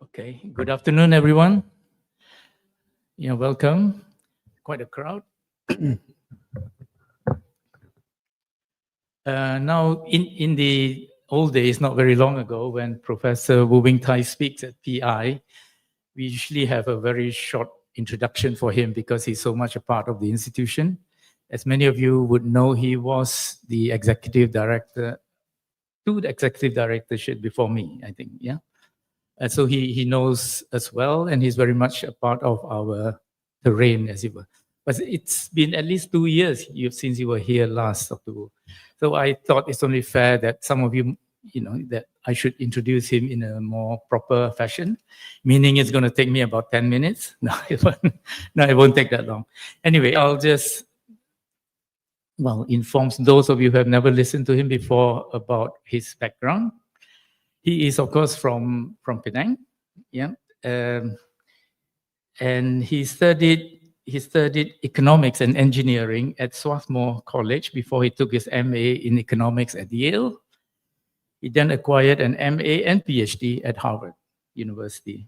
Okay, good afternoon, everyone. Welcome. Quite a crowd. Now, in the old days, not very long ago, when Professor Wu Wing Tai speaks at PI, we usually have a very short introduction for him because he's so much a part of the institution. As many of you would know, he was the executive director, to the executive directorship before me, I think, yeah. So he knows us well, and he's very much a part of our terrain, as it were. But it's been at least 2 years since you were here last October. So I thought it's only fair that some of you, that I should introduce him in a more proper fashion, meaning it's going to take me about 10 minutes. No, it won't take that long. Anyway, I'll just, inform those of you who have never listened to him before about his background. He is, of course, from Penang, yeah, and he studied economics and engineering at Swarthmore College before he took his MA in economics at Yale. He then acquired an MA and PhD at Harvard University.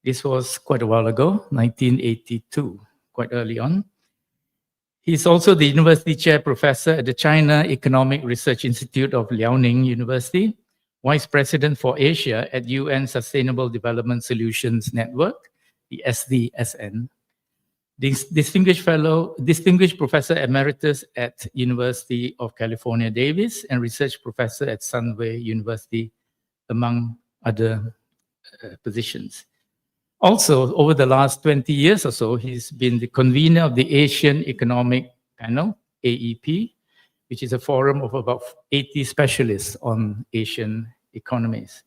This was quite a while ago, 1982, quite early on. He's also the university chair professor at the China Economic Research Institute of Liaoning University, Vice President for Asia at UN Sustainable Development Solutions Network, the SDSN. Distinguished Professor Emeritus at University of California, Davis, and Research Professor at Sunway University, among other positions. Also, over the last 20 years or so, he's been the convener of the Asian Economic Panel, AEP, which is a forum of about 80 specialists on Asian economies.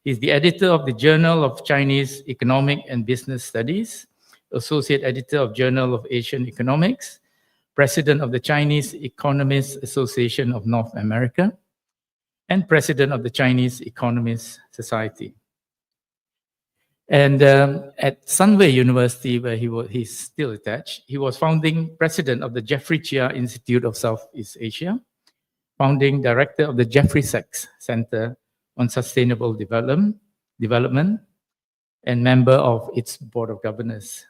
He's the editor of the Journal of Chinese Economic and Business Studies, associate editor of Journal of Asian Economics, president of the Chinese Economists Association of North America, and president of the Chinese Economists Society. And at Sunway University, where he's still attached, he was founding president of the Jeffrey Chia Institute of Southeast Asia, founding director of the Jeffrey Sachs Center on Sustainable Development, and member of its board of governors.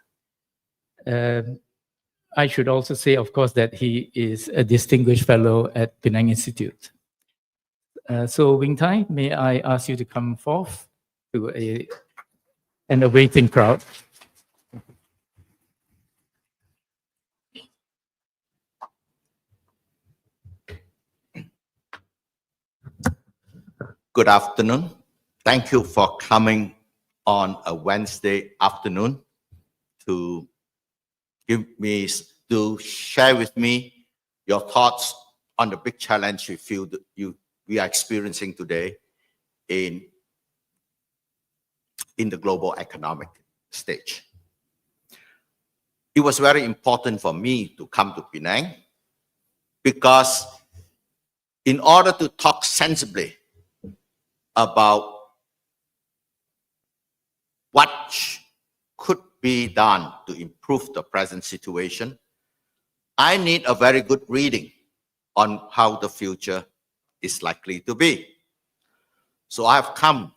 I should also say, of course, that he is a distinguished fellow at Penang Institute. So Wing Tai, may I ask you to come forth to an awaiting crowd. Good afternoon. Thank you for coming on a Wednesday afternoon to share with me your thoughts on the big challenge we are experiencing today in the global economic stage. It was very important for me to come to Penang because in order to talk sensibly about what could be done to improve the present situation, I need a very good reading on how the future is likely to be. So I have come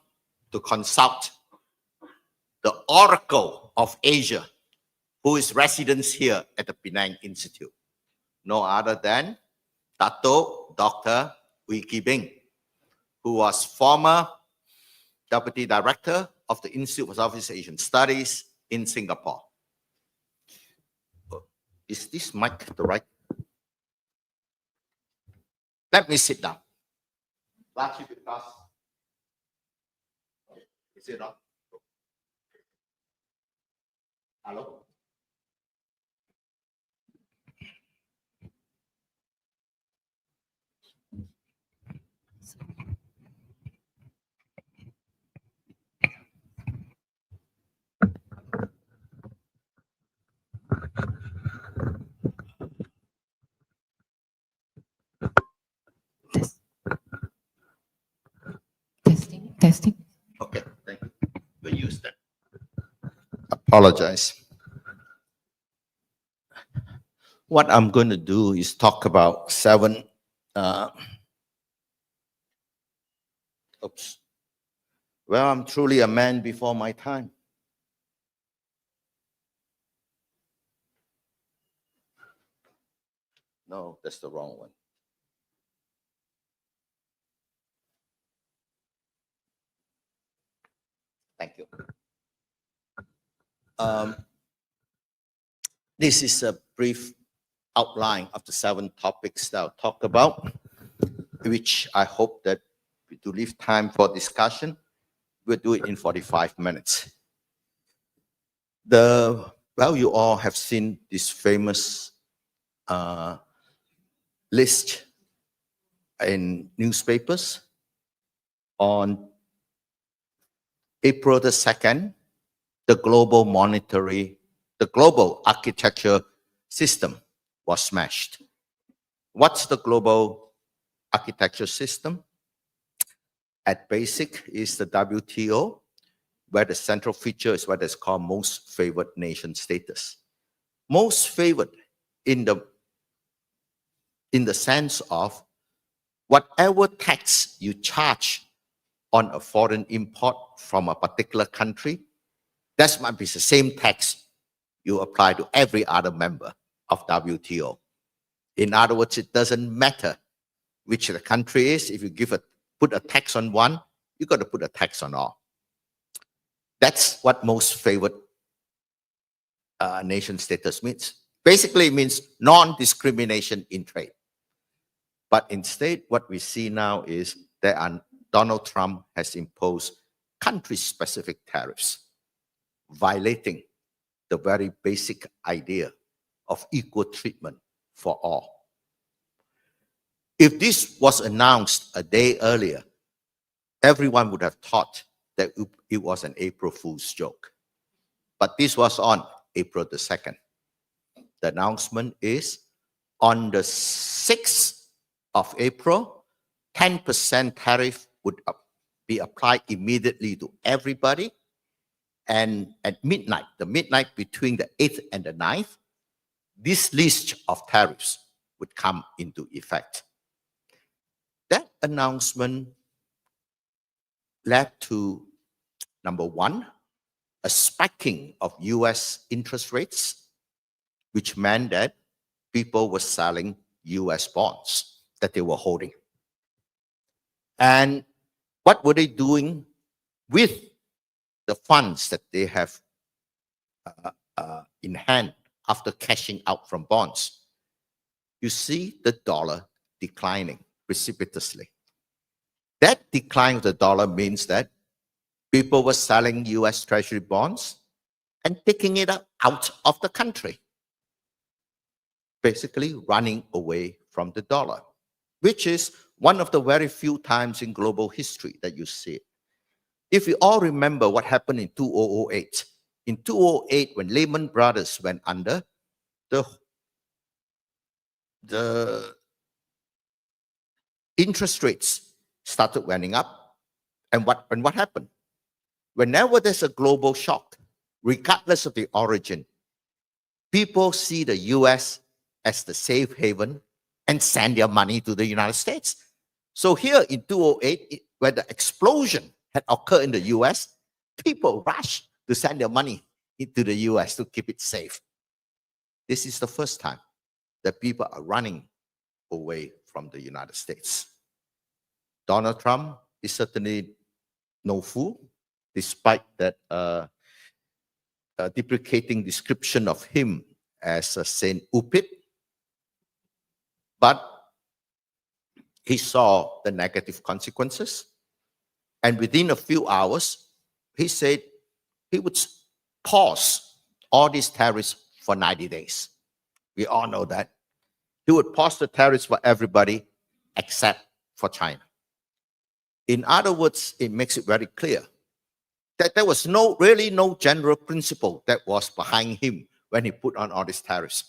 to consult the Oracle of Asia, who is resident here at the Penang Institute, no other than Dato Dr. Wee Ki Bing, who was former Deputy Director of the Institute for Southeast Asian Studies in Singapore. Is this mic the right? Let me sit down. Largely because, is it on? Hello? Testing. Okay, thank you. We'll use that. Apologize. What I'm going to do is talk about 7 Well, I'm truly a man before my time. No, that's the wrong one. Thank you. This is a brief outline of the 7 topics that I'll talk about, which I hope that to leave time for discussion, we'll do it in 45 minutes. Well, you all have seen this famous list in newspapers. On April the 2nd, the global architecture system was smashed. What's the global architecture system? At basic is the WTO, where the central feature is what is called most favored nation status. Most favored in the sense of whatever tax you charge on a foreign import from a particular country, that might be the same tax you apply to every other member of WTO. In other words, it doesn't matter which the country is. If you put a tax on one, you got to put a tax on all. That's what most favored nation status means. Basically, it means non-discrimination in trade. But instead, what we see now is that Donald Trump has imposed country-specific tariffs, violating the very basic idea of equal treatment for all. If this was announced a day earlier, everyone would have thought that it was an April Fool's joke. But this was on April the 2nd. The announcement is on the 6th of April, 10% tariff would be applied immediately to everybody. And at midnight, the midnight between the 8th and the 9th, this list of tariffs would come into effect. That announcement led to, number one, a spiking of US interest rates, which meant that people were selling US bonds that they were holding. And what were they doing with the funds that they have in hand after cashing out from bonds? You see the dollar declining precipitously. That decline of the dollar means that people were selling US Treasury bonds and taking it out of the country, basically running away from the dollar, which is one of the very few times in global history that you see it. If you all remember what happened in 2008, in 2008, when Lehman Brothers went under, the interest rates started running up. And what happened? Whenever there's a global shock, regardless of the origin, people see the US as the safe haven and send their money to the United States. So here in 2008, when the explosion had occurred in the US, people rushed to send their money into the US to keep it safe. This is the first time that people are running away from the United States. Donald Trump is certainly no fool, despite that deprecating description of him as a Saint Upit. But he saw the negative consequences. And within a few hours, he said he would pause all these tariffs for 90 days. We all know that. He would pause the tariffs for everybody except for China. In other words, it makes it very clear that there was really no general principle that was behind him when he put on all these tariffs.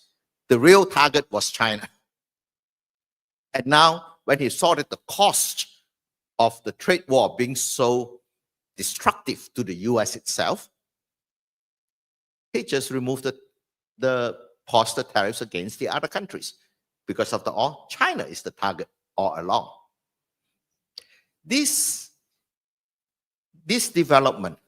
The real target was China. And now, when he saw that the cost of the trade war being so destructive to the US itself, he just removed the tariffs against the other countries. Because after all, China is the target all along. This this development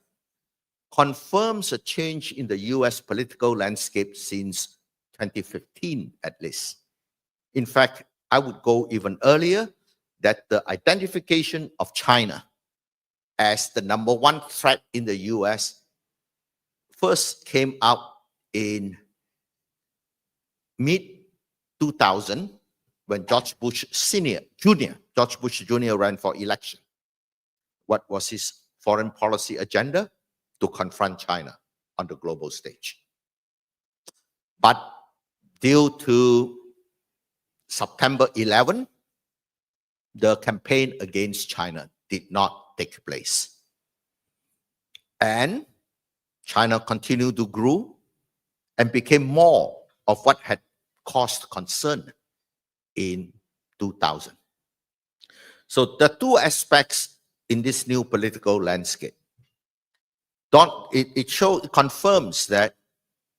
confirms a change in the US political landscape since 2015 at least. In fact, I would go even earlier, that the identification of China as the number one threat in the US first came out in mid 2000 when George Bush Jr. ran for election. What was his foreign policy agenda? To confront China on the global stage. But due to September 11, the campaign against China did not take place. And China continued to grow and became more of what had caused concern in 2000. So the two aspects in this new political landscape. It confirms that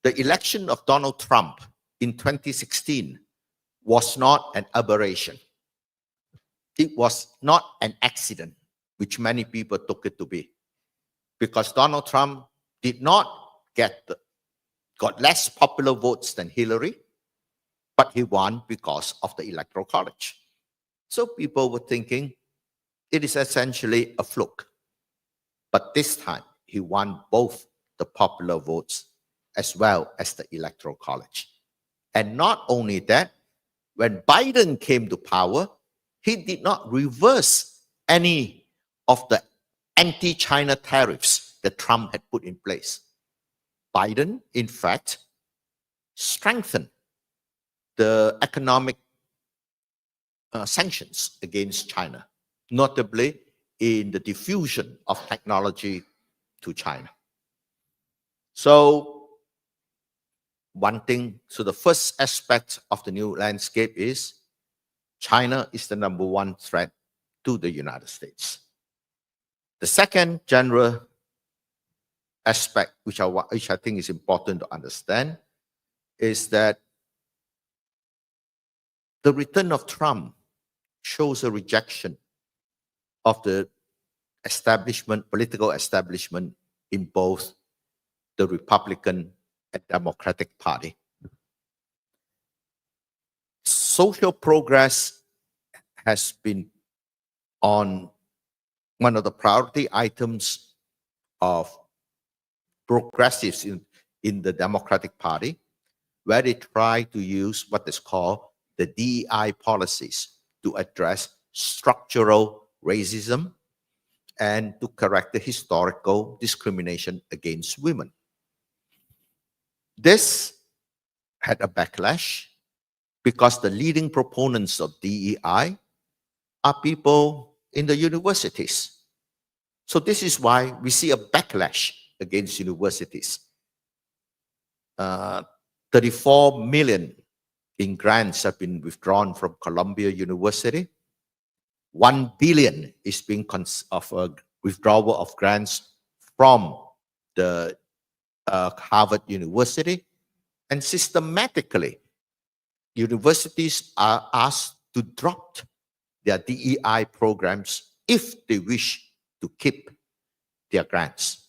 the election of Donald Trump in 2016 was not an aberration. It was not an accident, which many people took it to be, because Donald Trump did not got less popular votes than Hillary, but he won because of the Electoral College. So people were thinking it is essentially a fluke. But this time, he won both the popular votes as well as the Electoral College. And not only that, when Biden came to power, he did not reverse any of the anti-China tariffs that Trump had put in place. Biden, in fact, strengthened the economic sanctions against China, notably in the diffusion of technology to China. So the first aspect of the new landscape is China is the number one threat to the United States. The second general aspect, which I think is important to understand, is that the return of Trump shows a rejection of the political establishment in both the Republican and Democratic Party. Social progress has been on one of the priority items of progressives in the Democratic Party, where they try to use what is called the DEI policies to address structural racism and to correct the historical discrimination against women. This had a backlash because the leading proponents of DEI are people in the universities. So this is why we see a backlash against universities. 34 million in grants have been withdrawn from Columbia University. 1 billion is being of a withdrawal of grants from the Harvard University, and systematically, universities are asked to drop their DEI programs if they wish to keep their grants.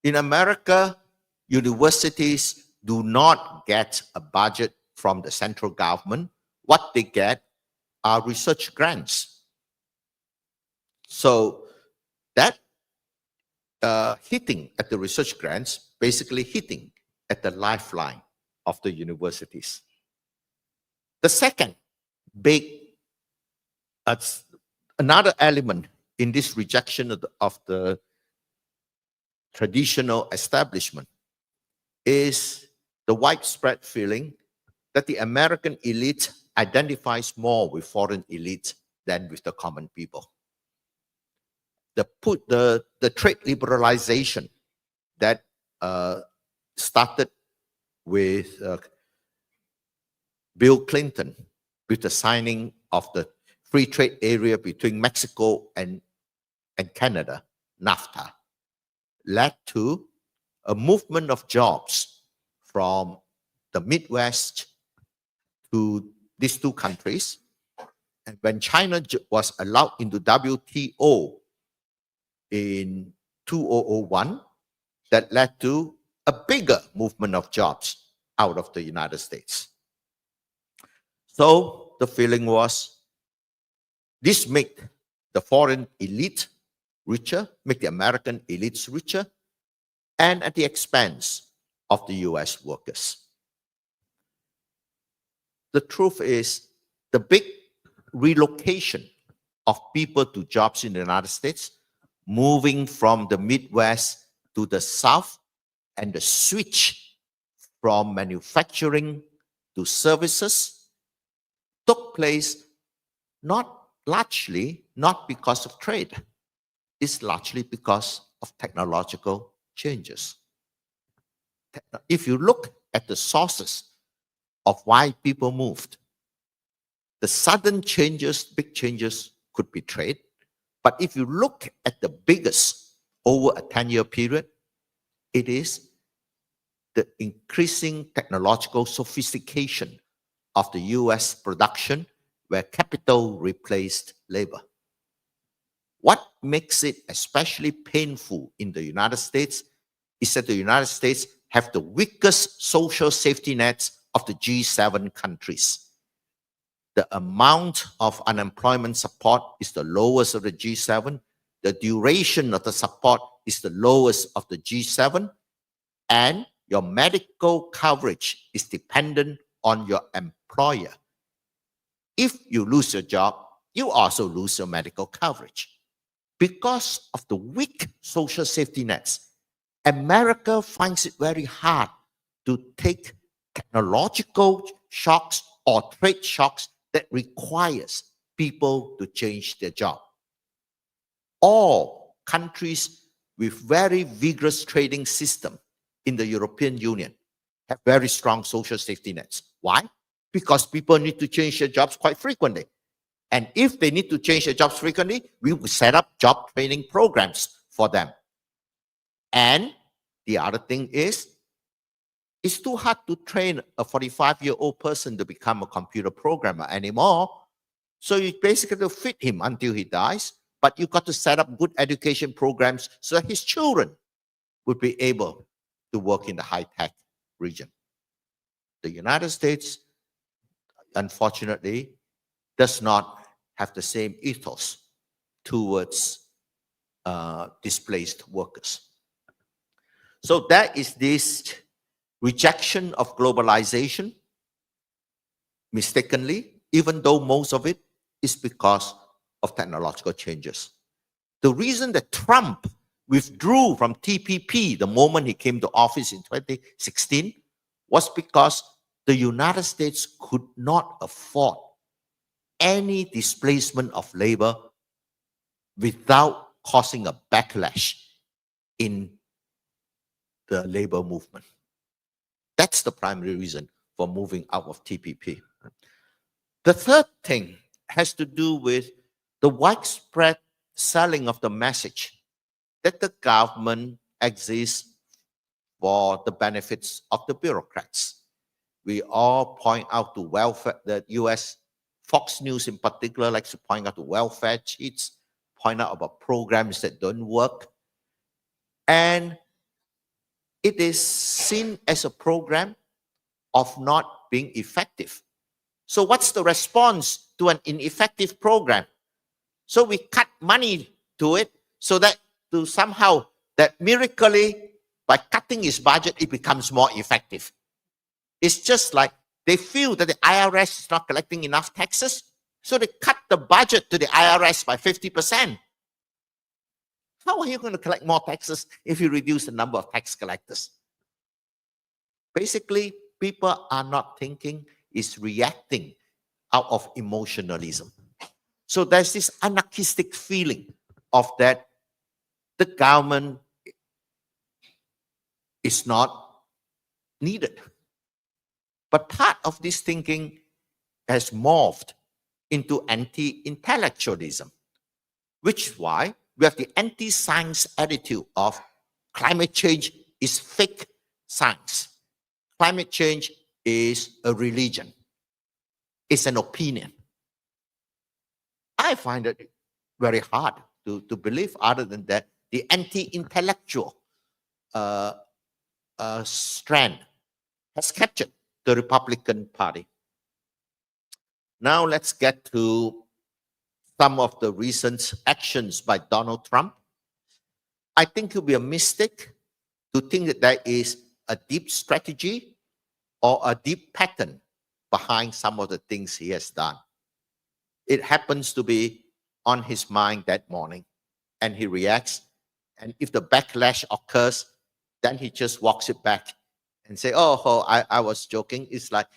In America, universities do not get a budget from the central government. What they get are research grants. So that hitting at the research grants, basically hitting at the lifeline of the universities. The second big, another element in this rejection of the traditional establishment is the widespread feeling that the American elite identifies more with foreign elites than with the common people. The trade liberalization that started with Bill Clinton, with the signing of the free trade area between Mexico and Canada, NAFTA, led to a movement of jobs from the Midwest to these two countries. And when China was allowed into WTO, in 2001 that led to a bigger movement of jobs out of the United States. So the feeling was this make the foreign elite richer, make the American elites richer, and at the expense of the US workers. The truth is, the big relocation of people to jobs in the United States, moving from the Midwest to the South, and the switch from manufacturing to services took place largely not because of trade. It's largely because of technological changes. If you look at the sources of why people moved, the sudden changes, big changes could be trade. But if you look at the biggest over a 10-year period, it is the increasing technological sophistication of the US production where capital replaced labor. What makes it especially painful in the United States is that the United States have the weakest social safety nets of the G7 countries. The amount of unemployment support is the lowest of the G7. The duration of the support is the lowest of the G7. And your medical coverage is dependent on your employer. If you lose your job, you also lose your medical coverage. Because of the weak social safety nets, America finds it very hard to take technological shocks or trade shocks that requires people to change their job. All countries with very vigorous trading system in the European Union have very strong social safety nets. Why? Because people need to change their jobs quite frequently. And if they need to change their jobs frequently, we will set up job training programs for them. And the other thing is, it's too hard to train a 45-year-old person to become a computer programmer anymore. So you basically feed him until he dies, but you got to set up good education programs so that his children would be able to work in the high-tech region. The United States, unfortunately, does not have the same ethos towards displaced workers. So that is this rejection of globalization, mistakenly, even though most of it is because of technological changes. The reason that Trump withdrew from TPP the moment he came to office in 2016 was because the United States could not afford any displacement of labor without causing a backlash in the labor movement. That's the primary reason for moving out of TPP. The third thing has to do with the widespread selling of the message that the government exists for the benefits of the bureaucrats. We all point out to welfare, the US Fox News in particular likes to point out to welfare cheats, point out about programs that don't work. And it is seen as a program of not being effective. So what's the response to an ineffective program? So we cut money to it so that to somehow, that miraculously, by cutting its budget, it becomes more effective. It's just like they feel that the IRS is not collecting enough taxes, so they cut the budget to the IRS by 50%. How are you going to collect more taxes if you reduce the number of tax collectors? Basically, people are not thinking, it's reacting out of emotionalism. So there's this anarchistic feeling of that the government is not needed. But part of this thinking has morphed into anti-intellectualism, which is why we have the anti-science attitude of climate change is fake science. Climate change is a religion. It's an opinion. I find it very hard to believe other than that the anti-intellectual strand has captured the Republican Party. Now let's get to some of the recent actions by Donald Trump. I think it would be a mistake to think that there is a deep strategy or a deep pattern behind some of the things he has done. It happens to be on his mind that morning, and he reacts. And if the backlash occurs, then he just walks it back and say, "Oh, I was joking." It's like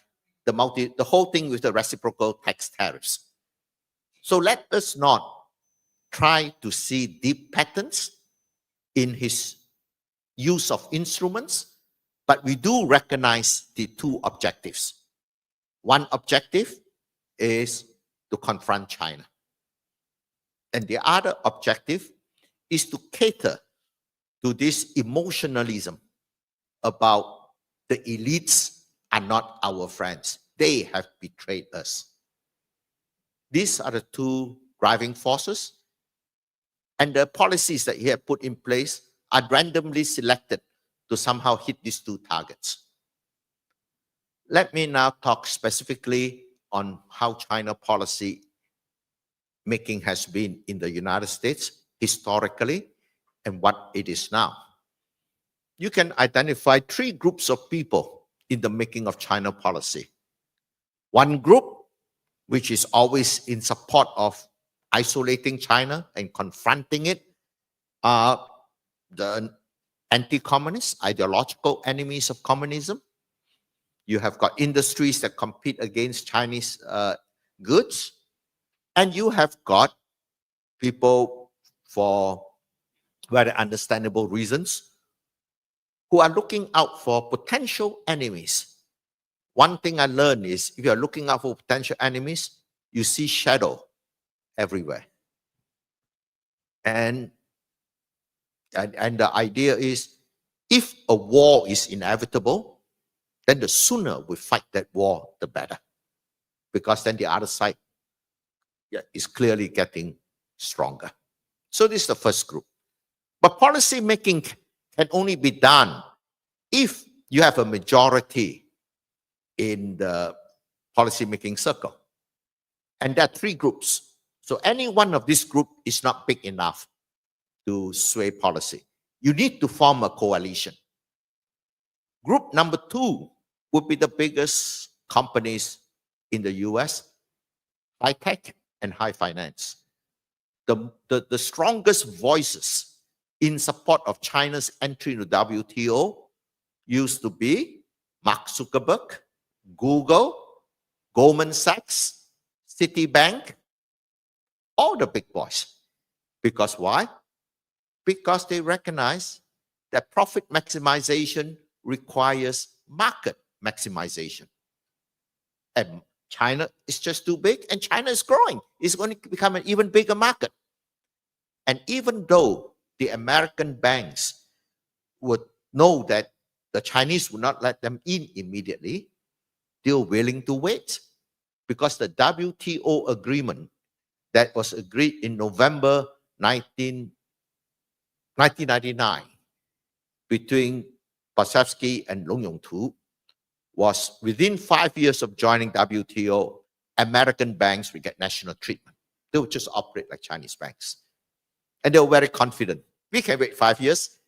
the whole thing with the reciprocal tax tariffs. So let us not try to see deep patterns in his use of instruments, but we do recognize the two objectives. One objective is to confront China. And the other objective is to cater to this emotionalism about the elites are not our friends. They have betrayed us. These are the two driving forces. And the policies that he has put in place are randomly selected to somehow hit these two targets. Let me now talk specifically on how China policy making has been in the United States historically and what it is now. You can identify three groups of people in the making of China policy. One group, which is always in support of isolating China and confronting it, are the anti-communist, ideological enemies of communism. You have got industries that compete against Chinese goods. And you have got people, for very understandable reasons, who are looking out for potential enemies. One thing I learned is if you are looking out for potential enemies, you see shadow everywhere. And the idea is, if a war is inevitable, then the sooner we fight that war, the better. Because then the other side is clearly getting stronger. So this is the first group. But policy making can only be done if you have a majority in the policy making circle. And there are three groups. So any one of these groups is not big enough to sway policy. You need to form a coalition. Group number two would be the biggest companies in the US, high tech and high finance. The strongest voices in support of China's entry into WTO used to be Mark Zuckerberg, Google, Goldman Sachs, Citibank, all the big boys. Because why? Because they recognize that profit maximization requires market maximization. And China is just too big, and China is growing. It's going to become an even bigger market. And even though the American banks would know that the Chinese would not let them in immediately, they're willing to wait, because the WTO agreement that was agreed in November 1999 between Pasevsky and Long Yong-tu was within 5 years of joining WTO, American banks would get national treatment. They would just operate like Chinese banks. And they were very confident. We can wait 5 years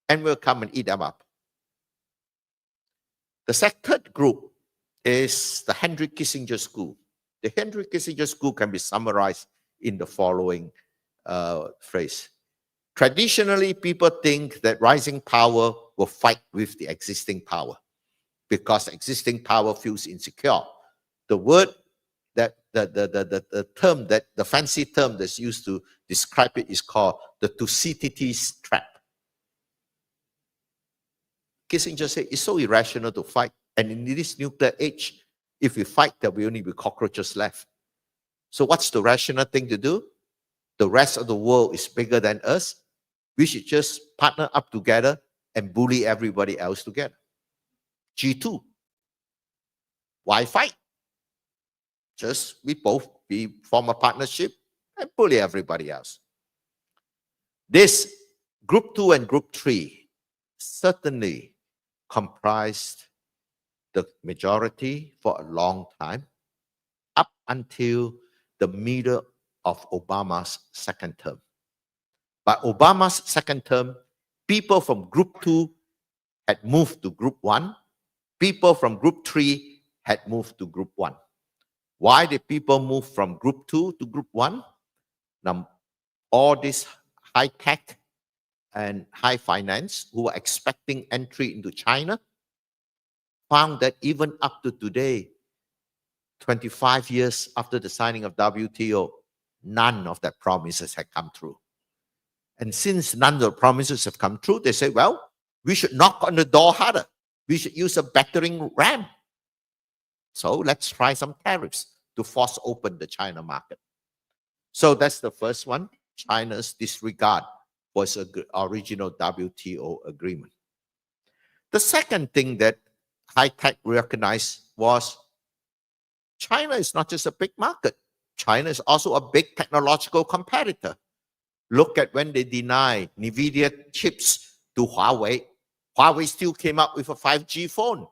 and we'll come and eat them up. The third group is the Henry Kissinger School. The Henry Kissinger School can be summarized in the following phrase. Traditionally, people think that rising power will fight with the existing power because existing power feels insecure. The word that the term that the fancy term that's used to describe it is called the Thucydides trap. Kissinger said it's so irrational to fight, and in this nuclear age, if we fight, there will only be cockroaches left. So what's the rational thing to do? The rest of the world is bigger than us. We should just partner up together and bully everybody else together. G2. Why fight? Just we form a partnership and bully everybody else. This Group 2 and Group 3 certainly comprised the majority for a long time, up until the middle of Obama's second term. By Obama's second term, people from Group 2 had moved to Group 1. People from Group 3 had moved to Group 1. Why did people move from Group 2 to Group 1? Now, all this high tech and high finance who were expecting entry into China found that even up to today, 25 years after the signing of WTO, none of that promises had come true. And since none of the promises have come true, they say, well, we should knock on the door harder. We should use a battering ram. So let's try some tariffs to force open the China market. So that's the first one, China's disregard for its original WTO agreement. The second thing that high-tech recognized was China is not just a big market. China is also a big technological competitor. Look at when they denied NVIDIA chips to Huawei. Huawei still came up with a 5G phone.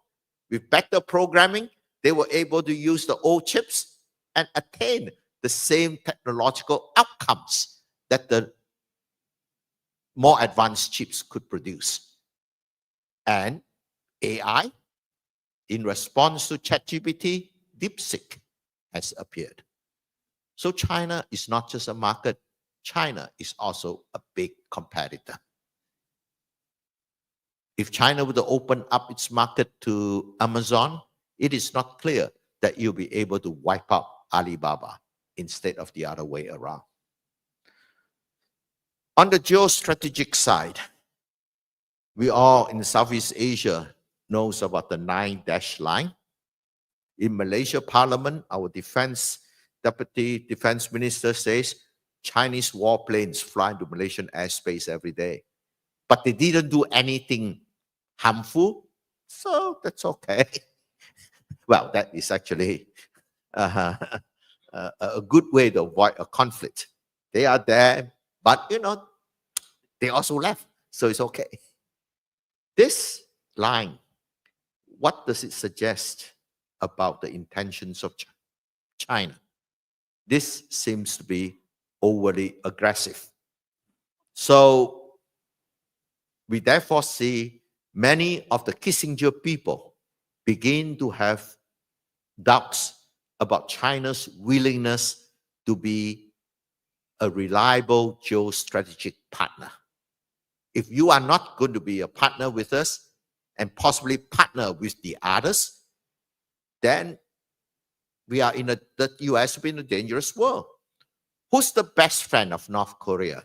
With better programming, they were able to use the old chips and attain the same technological outcomes that the more advanced chips could produce. And AI, in response to ChatGPT, DeepSeek has appeared. So China is not just a market. China is also a big competitor. If China were to open up its market to Amazon, it is not clear that you'll be able to wipe out Alibaba instead of the other way around. On the geostrategic side, we all in Southeast Asia knows about the 9 dash line. In Malaysia Parliament, our Deputy Defense Minister says Chinese warplanes fly into Malaysian airspace every day. But they didn't do anything harmful, so that's okay. Well, that is actually a good way to avoid a conflict. They are there, but they also left, so it's okay. This line, what does it suggest about the intentions of China? This seems to be overly aggressive. So we therefore see many of the Kissinger people begin to have doubts about China's willingness to be a reliable geostrategic partner. If you are not going to be a partner with us and possibly partner with the others, then the US will be in a dangerous world. Who's the best friend of North Korea?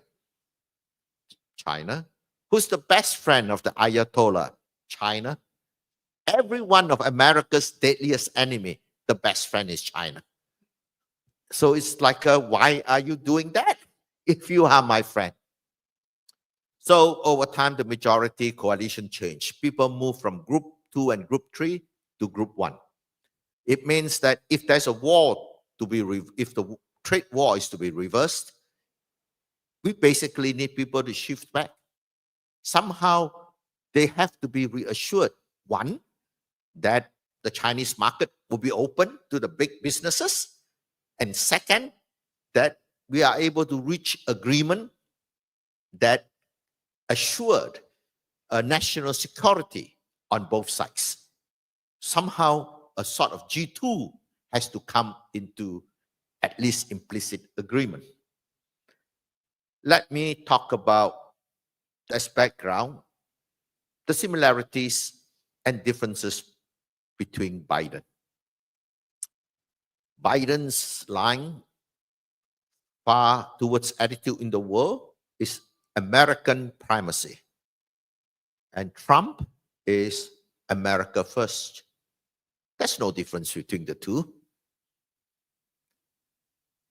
China. Who's the best friend of the Ayatollah? China. Every one of America's deadliest enemy, the best friend is China. So it's like, why are you doing that if you are my friend? So over time, the majority coalition changed. People moved from Group 2 and Group 3 to Group 1. It means that if there's a war if the trade war is to be reversed, we basically need people to shift back. Somehow, they have to be reassured, one, that the Chinese market will be open to the big businesses, and second, that we are able to reach agreement that assured national security on both sides. Somehow, a sort of G2 has to come into at least implicit agreement. Let me talk about, as background, the similarities and differences between Biden. Biden's line far towards attitude in the world is American primacy. And Trump is America first. There's no difference between the two.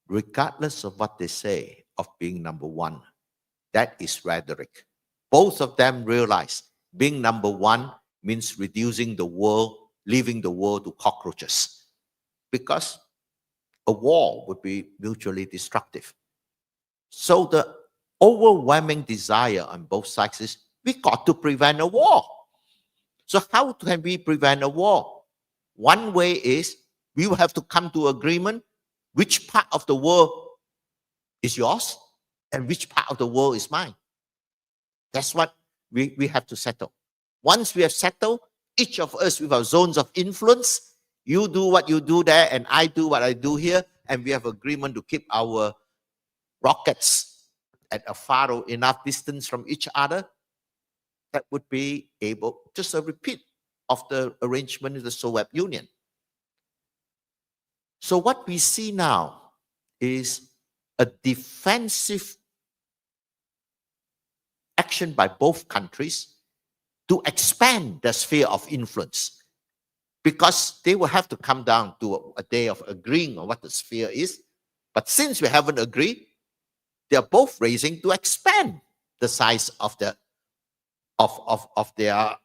Regardless of what they say of being number one, that is rhetoric. Both of them realize being number one means reducing the world, leaving the world to cockroaches. Because a war would be mutually destructive. So the overwhelming desire on both sides is we got to prevent a war. So how can we prevent a war? One way is we will have to come to agreement which part of the world is yours and which part of the world is mine. That's what we have to settle. Once we have settled, each of us with our zones of influence, you do what you do there and I do what I do here, and we have agreement to keep our rockets at a far enough distance from each other, that would be able, just a repeat of the arrangement in the Soviet Union. So what we see now is a defensive action by both countries to expand the sphere of influence, because they will have to come down to a day of agreeing on what the sphere is. But since we haven't agreed, they are both raising to expand the size of the their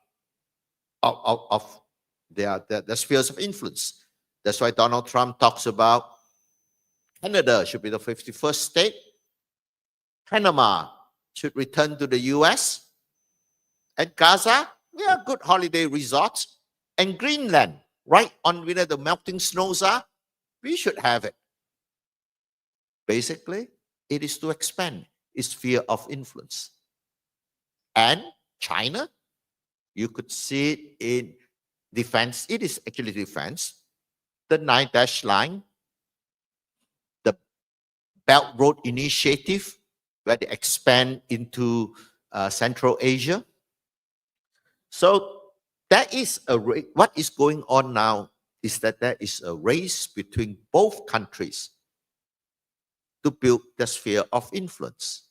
spheres of influence. That's why Donald Trump talks about Canada should be the 51st state, Panama should return to the US, and Gaza, yeah, good holiday resorts, and Greenland, right on where the melting snows are, we should have it. Basically, it is to expand its sphere of influence. And China, you could see it in defense. It is actually defense. The 9-dash line, the Belt Road Initiative, where they expand into Central Asia. So that is what is going on now is that there is a race between both countries to build the sphere of influence.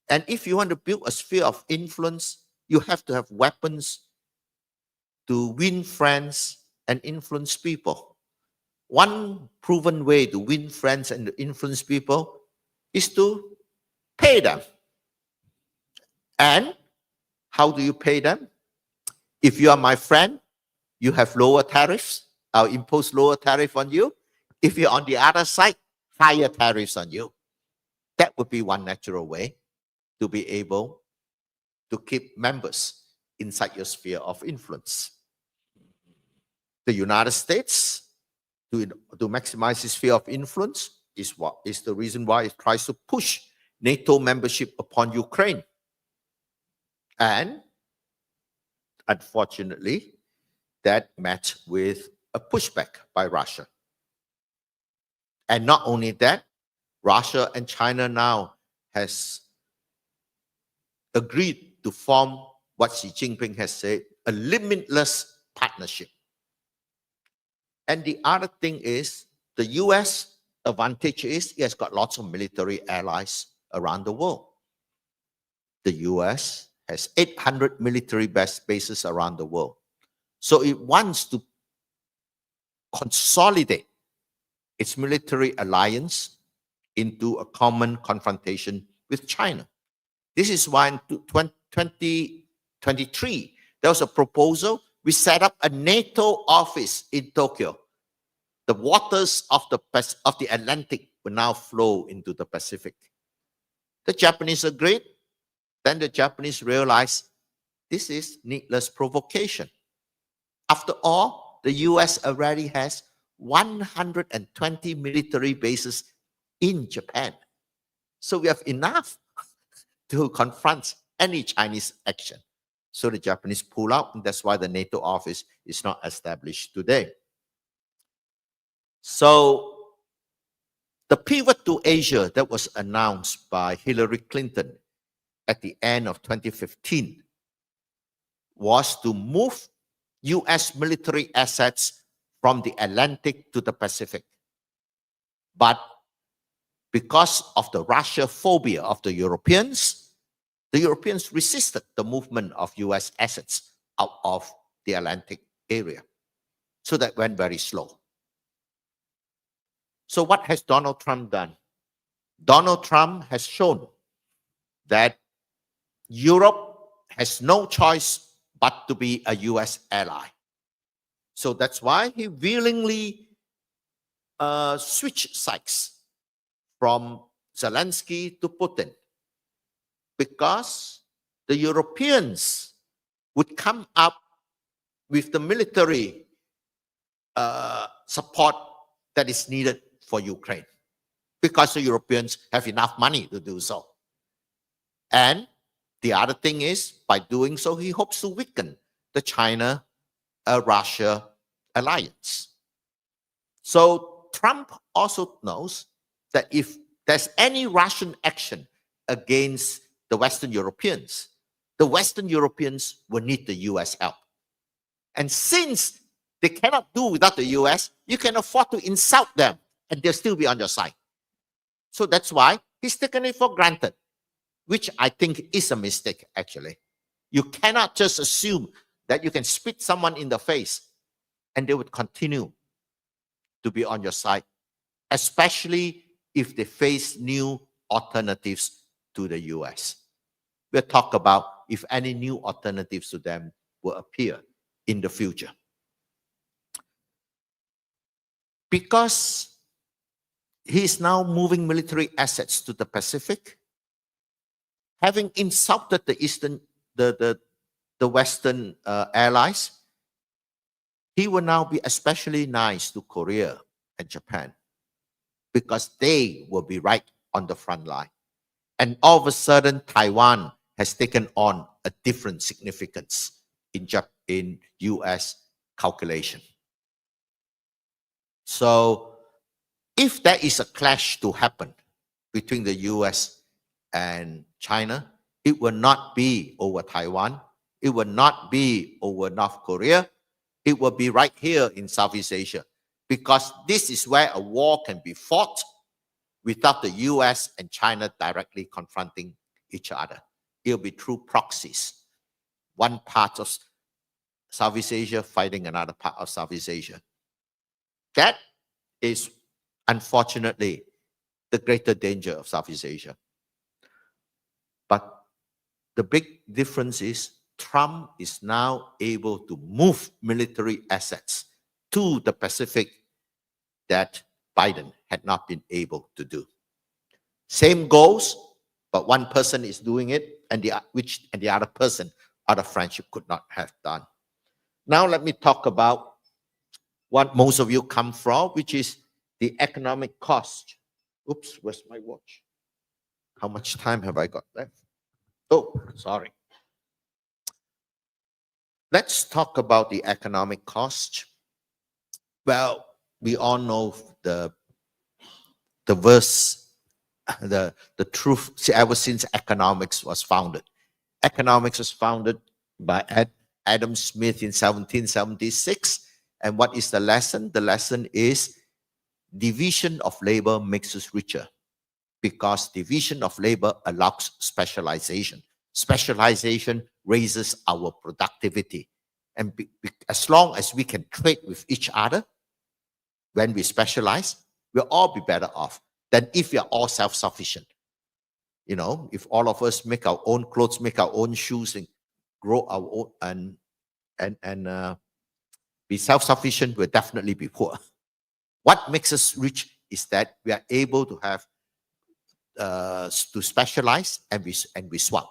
And if you want to build a sphere of influence, you have to have weapons to win friends and influence people. One proven way to win friends and influence people is to pay them. And how do you pay them? If you are my friend, you have lower tariffs. I'll impose lower tariff on you. If you're on the other side, higher tariffs on you. That would be one natural way to be able to keep members inside your sphere of influence. The United States, to maximize its sphere of influence, is the reason why it tries to push NATO membership upon Ukraine. And unfortunately, that met with a pushback by Russia. And not only that, Russia and China now has agreed to form what Xi Jinping has said, a limitless partnership. And the other thing is, the US advantage is it has got lots of military allies around the world. The US has 800 military bases around the world. So it wants to consolidate its military alliance into a common confrontation with China. This is why in 2023, there was a proposal. We set up a NATO office in Tokyo. The waters of the Atlantic will now flow into the Pacific. The Japanese agreed. Then the Japanese realized this is needless provocation. After all, the US already has 120 military bases in Japan. So we have enough to confront any Chinese action. So the Japanese pull out, and that's why the NATO office is not established today. So the pivot to Asia that was announced by Hillary Clinton at the end of 2015 was to move US military assets from the Atlantic to the Pacific. But because of the Russia phobia of the Europeans resisted the movement of US assets out of the Atlantic area. So that went very slow. So what has Donald Trump done? Donald Trump has shown that Europe has no choice but to be a US ally. So that's why he willingly switched sides from Zelensky to Putin. because the Europeans would come up with the military support that is needed for Ukraine, because the Europeans have enough money to do so. And the other thing is, by doing so, he hopes to weaken the China-Russia alliance. So Trump also knows that if there's any Russian action against the Western Europeans will need the US help. And since they cannot do without the US, you can afford to insult them and they'll still be on your side. So that's why he's taken it for granted, which I think is a mistake, actually. You cannot just assume that you can spit someone in the face and they would continue to be on your side, especially if they face new alternatives to the US. We'll talk about if any new alternatives to them will appear in the future. Because he is now moving military assets to the Pacific, having insulted the Western allies, he will now be especially nice to Korea and Japan, because they will be right on the front line. And all of a sudden, Taiwan has taken on a different significance in US calculation. So if there is a clash to happen between the US and China, it will not be over Taiwan. It will not be over North Korea. It will be right here in Southeast Asia, because this is where a war can be fought without the US and China directly confronting each other. It'll be through proxies. One part of Southeast Asia fighting another part of Southeast Asia. That is, unfortunately, the greater danger of Southeast Asia. But the big difference is Trump is now able to move military assets to the Pacific that Biden had not been able to do. Same goals, but one person is doing it, and the other person, other friendship, could not have done. Now let me talk about what most of you come from, which is the economic cost. Oops, where's my watch? How much time have I got left? Oh, sorry. Let's talk about the economic cost. Well, we all know the verse, the truth. See, ever since economics was founded. Economics was founded by Adam Smith in 1776. And what is the lesson? The lesson is division of labor makes us richer, because division of labor allows specialization. Specialization raises our productivity. And as long as we can trade with each other, when we specialize, we'll all be better off than if we are all self-sufficient. You know, if all of us make our own clothes, make our own shoes, and grow our own and be self-sufficient, we'll definitely be poor. What makes us rich is that we are able to have to specialize and we swap.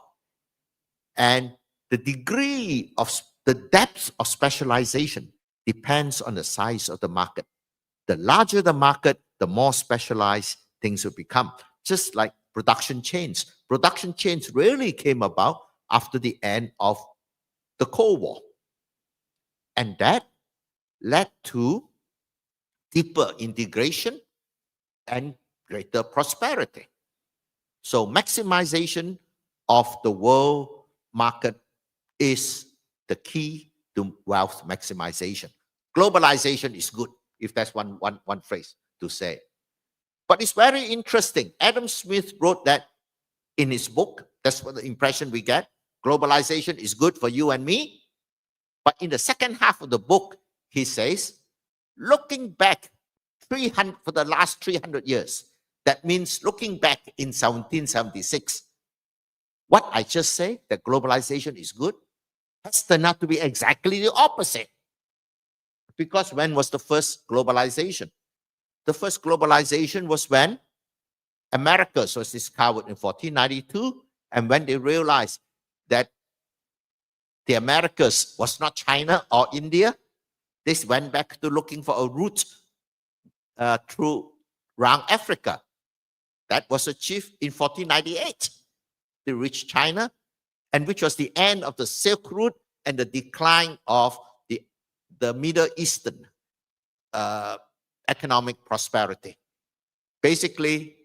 And the degree of the depth of specialization depends on the size of the market. The larger the market, the more specialized things will become. Just like production chains. Production chains really came about after the end of the Cold War. And that led to deeper integration and greater prosperity. So maximization of the world market is the key to wealth maximization. Globalization is good, if that's one phrase to say. But it's very interesting. Adam Smith wrote that in his book. That's what the impression we get. Globalization is good for you and me. But in the second half of the book, he says, looking back for the last 300 years, that means looking back in 1776, what I just say, that globalization is good, has turned out to be exactly the opposite. Because when was the first globalization? The first globalization was when America was discovered in 1492 And when they realized that the Americas was not China or India, they went back to looking for a route through around Africa. That was achieved in 1498. They reached China, and which was the end of the Silk Route and the decline of the Middle Eastern economic prosperity. Basically,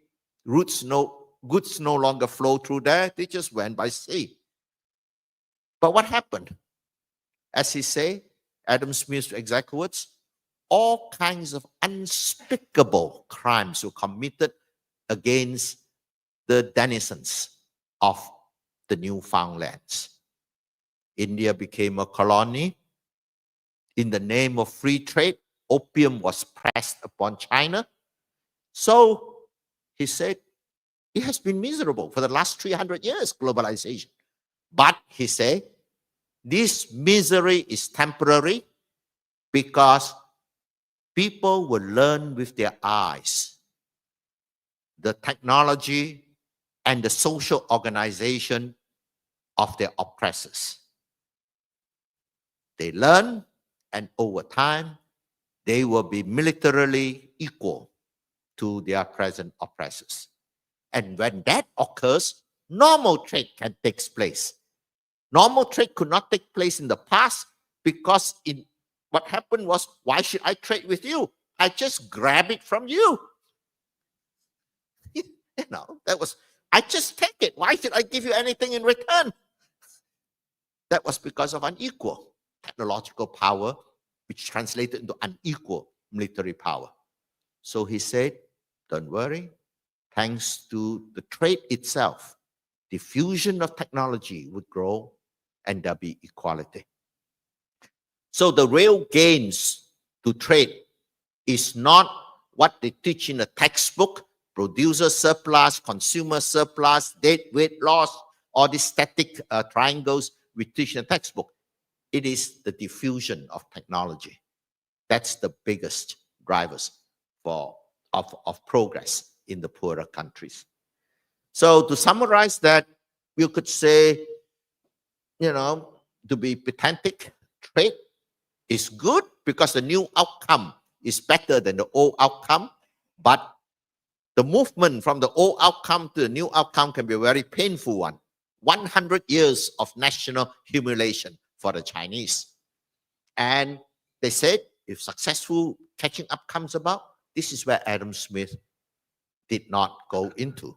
goods no longer flow through there. They just went by sea. But what happened? As he say, Adam Smith's exact words, all kinds of unspeakable crimes were committed against the denizens of the newfound lands. India became a colony. In the name of free trade, opium was pressed upon China. So he said, it has been miserable for the last 300 years, globalization. But he said, this misery is temporary because people will learn with their eyes the technology and the social organization of their oppressors. They learn, and over time, they will be militarily equal to their present oppressors. And when that occurs, normal trade can take place. Normal trade could not take place in the past because what happened was, why should I trade with you? I just grab it from you. I just take it. Why should I give you anything in return? That was because of unequal technological power, which translated into unequal military power. So he said, don't worry, thanks to the trade itself, diffusion of technology would grow and there'll be equality. So the real gains to trade is not what they teach in the textbook, producer surplus, consumer surplus, deadweight loss, all these static triangles we teach in the textbook. It is the diffusion of technology. That's the biggest drivers of progress in the poorer countries. So to summarize that, you could say, to be pedantic, trade is good because the new outcome is better than the old outcome, but the movement from the old outcome to the new outcome can be a very painful one. 100 years of national humiliation for the Chinese. And they said, if successful catching up comes about, this is where Adam Smith did not go into.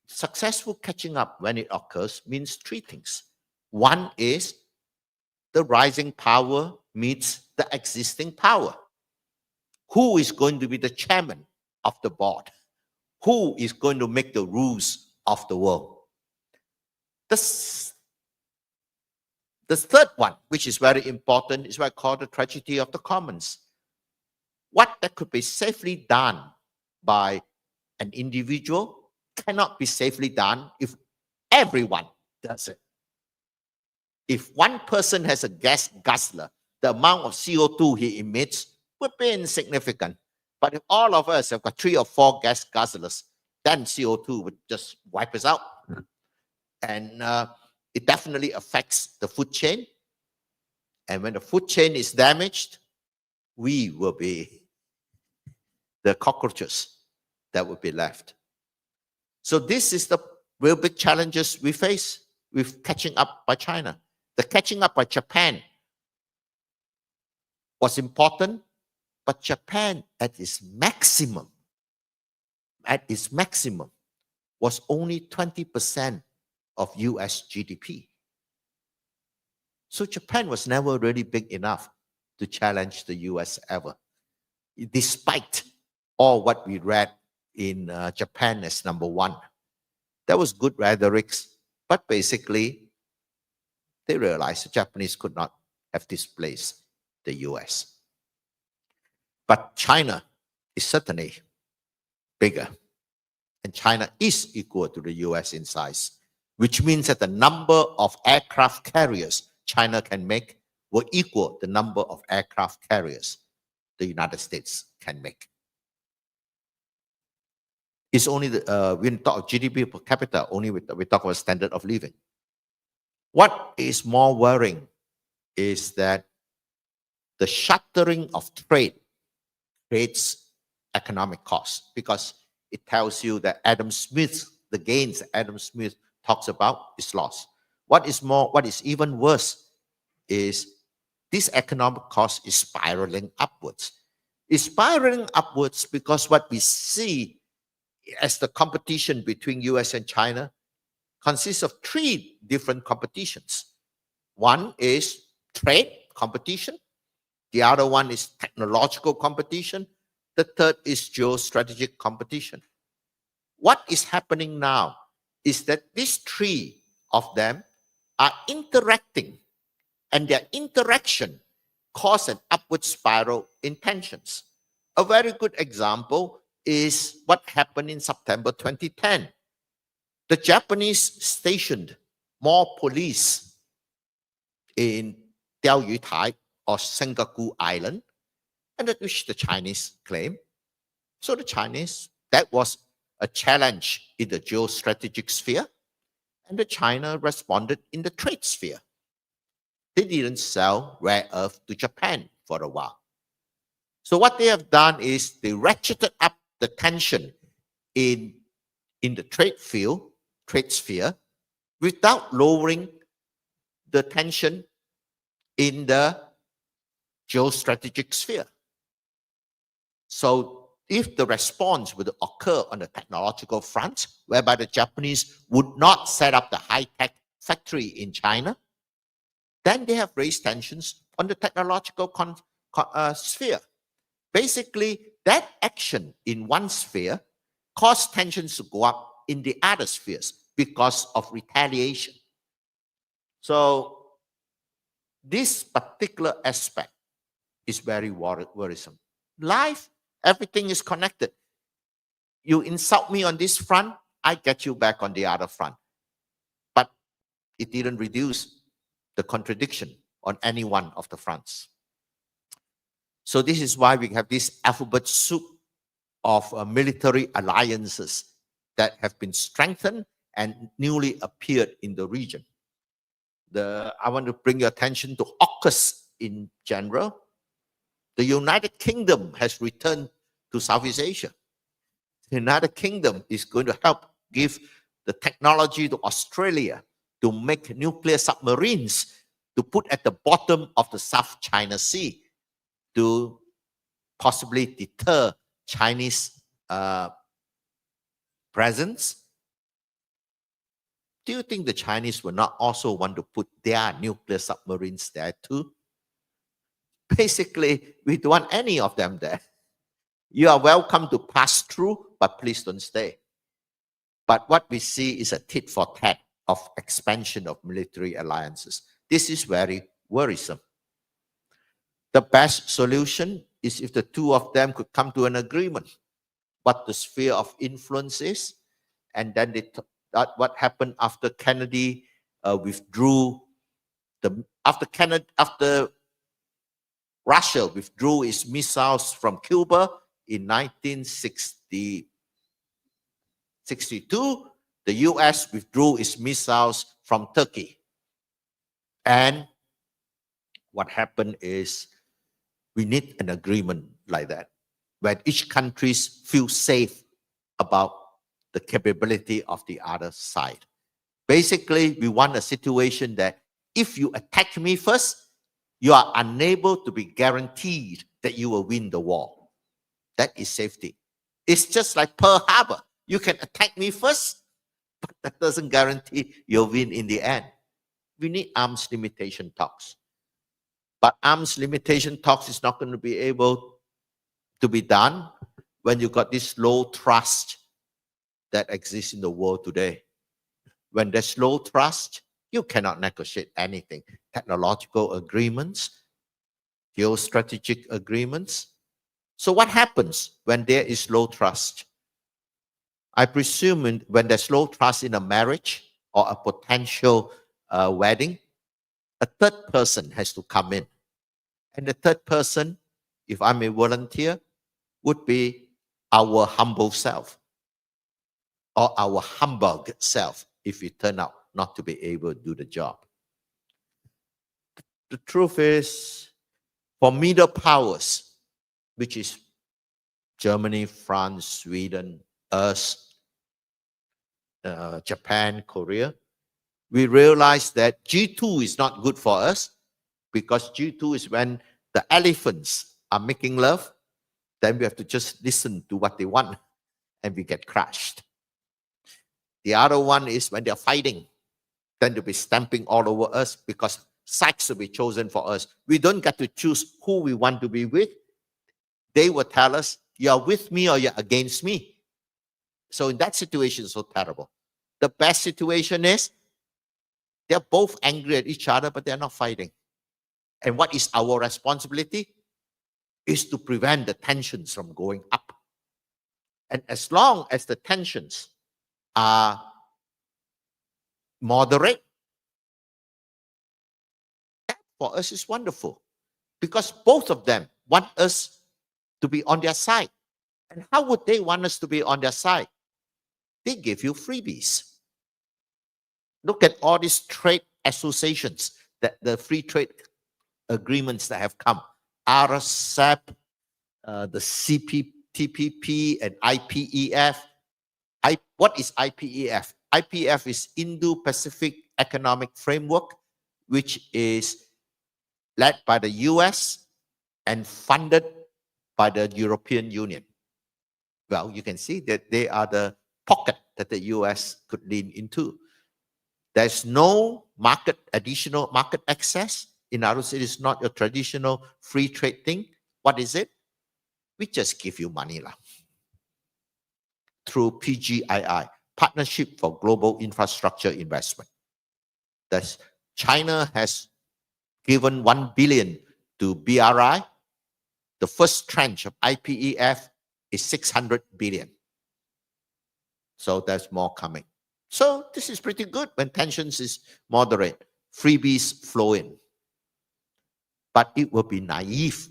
Successful catching up, when it occurs, means three things. One is the rising power meets the existing power. Who is going to be the chairman of the board? Who is going to make the rules of the world? The third one, which is very important, is what I call the tragedy of the commons. What that could be safely done by an individual cannot be safely done if everyone does it. If one person has a gas guzzler, the amount of CO2 he emits would be insignificant. But if all of us have got 3 or 4 gas guzzlers, then CO2 would just wipe us out. And it definitely affects the food chain. And when the food chain is damaged, we will be the cockroaches that will be left. So this is the real big challenges we face with catching up by China. The catching up by Japan was important, but Japan at its maximum, was only 20% of US GDP. So Japan was never really big enough to challenge the US ever, despite all what we read in Japan as number one. That was good rhetoric, but basically they realized the Japanese could not have displaced the US. But China is certainly bigger, and China is equal to the US in size, which means that the number of aircraft carriers China can make will equal the number of aircraft carriers the United States can make. It's only when we talk of GDP per capita, only we talk about standard of living. What is more worrying is that the shattering of trade creates economic costs, because it tells you that the gains Adam Smith talks about is lost. What is even worse is this economic cost is spiraling upwards. It's spiraling upwards because what we see as the competition between US and China consists of three different competitions. One is trade competition. The other one is technological competition. The third is geostrategic competition. What is happening now is that these three of them are interacting, and their interaction cause an upward spiral in tensions. A very good example is what happened in September 2010. The Japanese stationed more police in Diaoyutai or Senkaku Island, and that which the Chinese claim. So the Chinese, that was a challenge in the geostrategic sphere, and the China responded in the trade sphere. They didn't sell rare earth to Japan for a while. So what they have done is they ratcheted up the tension in the trade sphere, without lowering the tension in the geostrategic sphere. So if the response would occur on the technological front, whereby the Japanese would not set up the high-tech factory in China, then they have raised tensions on the technological sphere. Basically, that action in one sphere caused tensions to go up in the other spheres because of retaliation. So this particular aspect is very worrisome. Life, everything is connected. You insult me on this front, I get you back on the other front. But it didn't reduce the contradiction on any one of the fronts. So this is why we have this alphabet soup of military alliances that have been strengthened and newly appeared in the region. I want to bring your attention to AUKUS in general. The United Kingdom has returned to Southeast Asia. The United Kingdom is going to help give the technology to Australia to make nuclear submarines to put at the bottom of the South China Sea to possibly deter Chinese presence. Do you think the Chinese will not also want to put their nuclear submarines there too? Basically, we don't want any of them there. You are welcome to pass through, but please don't stay. But what we see is a tit for tat of expansion of military alliances. This is very worrisome. The best solution is if the two of them could come to an agreement what the sphere of influence is, and then what happened after Kennedy withdrew after Russia withdrew its missiles from Cuba in 1962. The US withdrew its missiles from Turkey. And what happened is we need an agreement like that, where each country feels safe about the capability of the other side. Basically, we want a situation that if you attack me first, you are unable to be guaranteed that you will win the war. That is safety. It's just like Pearl Harbor. You can attack me first, but that doesn't guarantee you'll win in the end. We need arms limitation talks. But arms limitation talks is not going to be able to be done when you got this low trust that exists in the world today. When there's low trust, you cannot negotiate anything. Technological agreements, geostrategic agreements. So what happens when there is low trust? I presume when there's low trust in a marriage or a potential wedding, a third person has to come in. And the third person, if I'm a volunteer, would be our humble self. or our humbug self if we turn out not to be able to do the job. The truth is, for middle powers, which is Germany, France, Sweden, us, Japan, Korea, we realize that G2 is not good for us, because G2 is when the elephants are making love, then we have to just listen to what they want and we get crushed. The other one is when they're fighting, then they'll be stamping all over us because sides will be chosen for us. We don't get to choose who we want to be with. They will tell us, you're with me or you're against me. So in that situation, it's so terrible. The best situation is they're both angry at each other, but they're not fighting. And what is our responsibility? Is to prevent the tensions from going up. And as long as the tensions are moderate, that for us is wonderful, because both of them want us to be on their side. And how would they want us to be on their side? They give you freebies. Look at all these trade associations, that the free trade agreements that have come. RCEP, the CPTPP, and IPEF. What is IPEF? IPEF is Indo-Pacific Economic Framework, which is led by the US and funded by the European Union. Well, you can see that they are the pocket that the US could lean into. There's no additional market access. In other words, it is not a traditional free trade thing. What is it? We just give you money through PGII, Partnership for Global Infrastructure Investment. That's China has given 1 billion to BRI. The first tranche of IPEF is 600 billion. So there's more coming. So this is pretty good when tensions is moderate. Freebies flow in. But it will be naive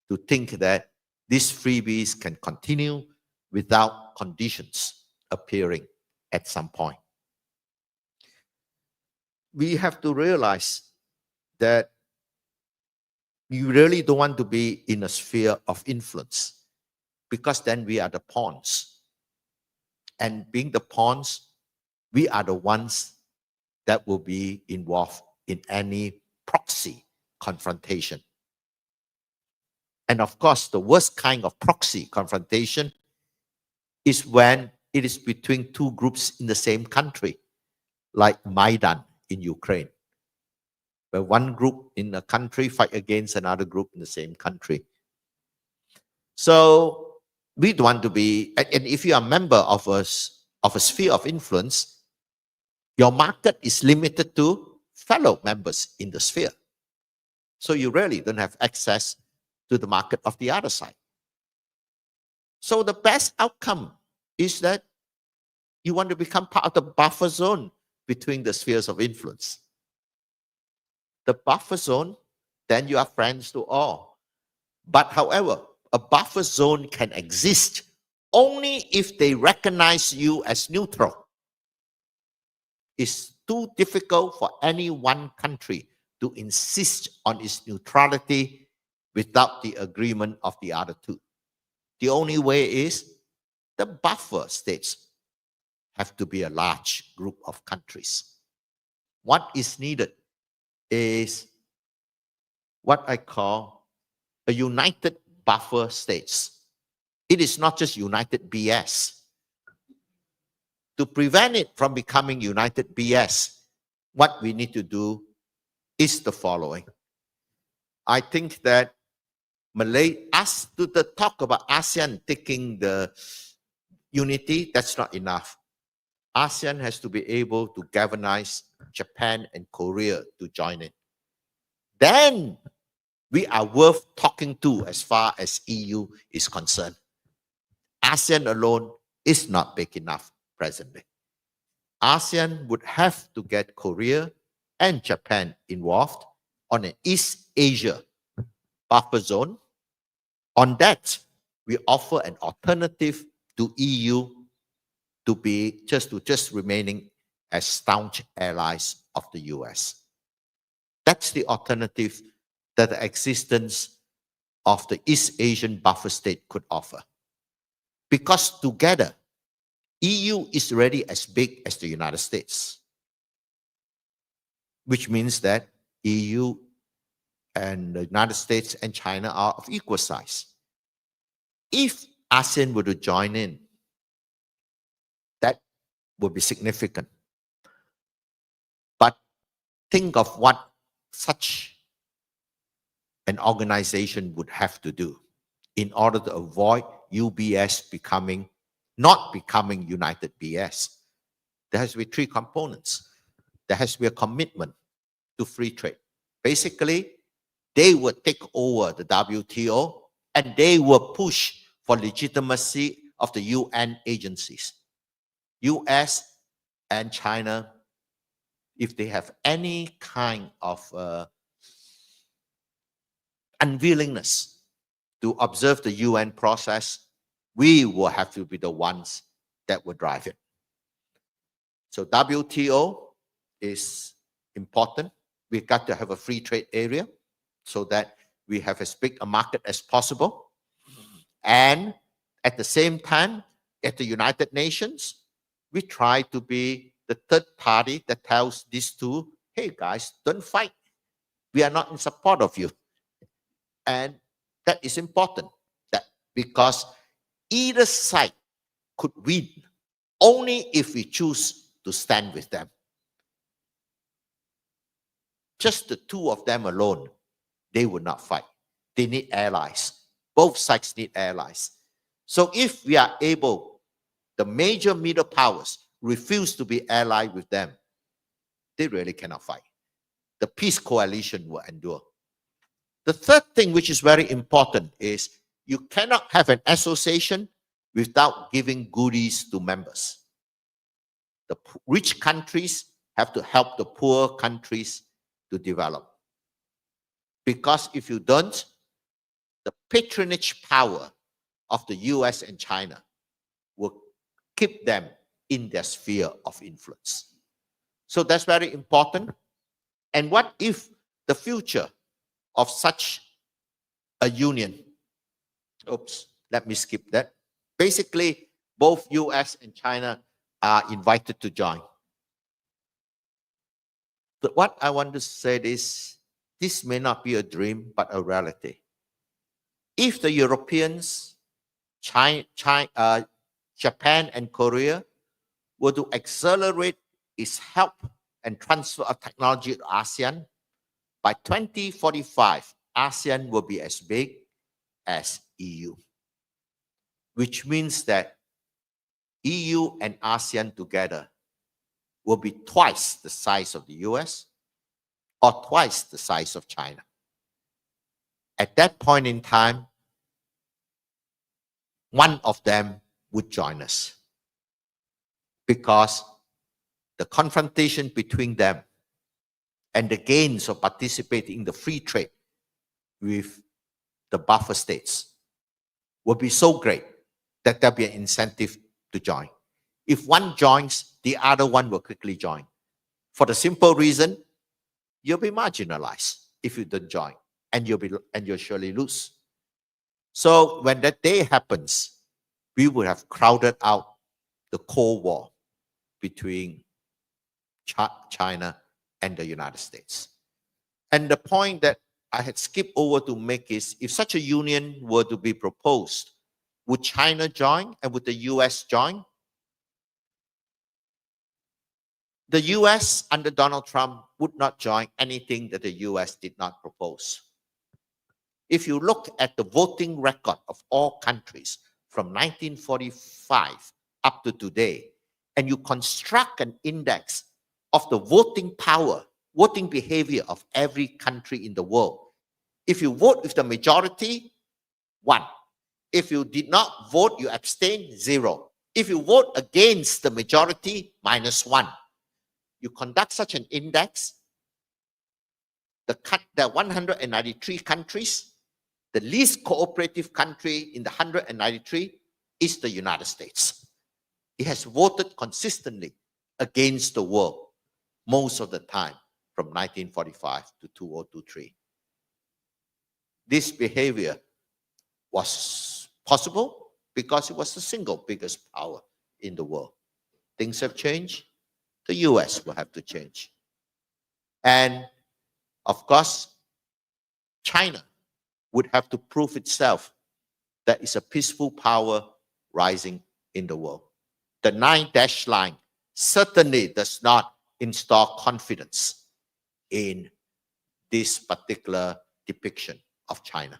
to think that these freebies can continue without conditions appearing at some point. We have to realize that you really don't want to be in a sphere of influence, because then we are the pawns. And being the pawns, we are the ones that will be involved in any proxy confrontation. And of course, the worst kind of proxy confrontation is when it is between two groups in the same country, like Maidan in Ukraine, where one group in a country fight against another group in the same country. So we don't want to be, and if you are a member of a sphere of influence, your market is limited to fellow members in the sphere. So you really don't have access to the market of the other side. So the best outcome is that you want to become part of the buffer zone between the spheres of influence. The buffer zone, then you are friends to all. But however, a buffer zone can exist only if they recognize you as neutral. It's too difficult for any one country to insist on its neutrality without the agreement of the other two. The only way is the buffer states have to be a large group of countries. What is needed is what I call a united buffer states. It is not just united BS. To prevent it from becoming united BS, what we need to do is the following. I think that to talk about ASEAN taking the unity, that's not enough. ASEAN has to be able to galvanize Japan and Korea to join it. Then we are worth talking to as far as EU is concerned. ASEAN alone is not big enough presently. ASEAN would have to get Korea and Japan involved on an East Asia buffer zone. On that, we offer an alternative to EU to just remaining as staunch allies of the US. That's the alternative that the existence of the East Asian buffer state could offer. Because together, EU is already as big as the United States, which means that EU and the United States and China are of equal size. If ASEAN were to join in, that would be significant. But think of what such an organization would have to do in order to avoid UBS not becoming United BS. There has to be three components. There has to be a commitment to free trade. Basically, they would take over the WTO and they will push for legitimacy of the UN agencies. US and China, if they have any kind of unwillingness to observe the UN process, we will have to be the ones that will drive it. So WTO is important. We've got to have a free trade area so that we have as big a market as possible. And at the same time, at the United Nations, we try to be the third party that tells these two, hey guys, don't fight. We are not in support of you. And that is important, that because either side could win only if we choose to stand with them. Just the two of them alone, they would not fight. They need allies. Both sides need allies. So if we are able, the major middle powers refuse to be allied with them, they really cannot fight. The peace coalition will endure. The third thing which is very important is you cannot have an association without giving goodies to members. The rich countries have to help the poor countries to develop. Because if you don't, the patronage power of the US and China will keep them in their sphere of influence. So that's very important. And what if the future of such a union? Oops, let me skip that. Basically, both US and China are invited to join. But what I want to say is, this may not be a dream, but a reality. If the Europeans, Japan and Korea were to accelerate its help and transfer of technology to ASEAN, by 2045, ASEAN will be as big as EU, which means that EU and ASEAN together will be twice the size of the US or twice the size of China. At that point in time, one of them would join us, because the confrontation between them and the gains of participating in the free trade with the buffer states will be so great that there'll be an incentive to join. If one joins, the other one will quickly join. For the simple reason, you'll be marginalized if you don't join, and you'll surely lose. So when that day happens, we will have crowded out the Cold War between China and the United States. And the point that I had skipped over to make is, if such a union were to be proposed, would China join and would the US join? The US under Donald Trump would not join anything that the US did not propose. If you look at the voting record of all countries from 1945 up to today, and you construct an index of the voting power, voting behavior of every country in the world, if you vote with the majority, 1. If you did not vote, you abstain, 0. If you vote against the majority, -1. You conduct such an index, the 193 countries, the least cooperative country in the 193 is the United States. It has voted consistently against the world most of the time from 1945 to 2023. This behavior was possible because it was the single biggest power in the world. Things have changed. The US will have to change. And of course, China would have to prove itself that it's a peaceful power rising in the world. The 9 dash line certainly does not install confidence in this particular depiction of China.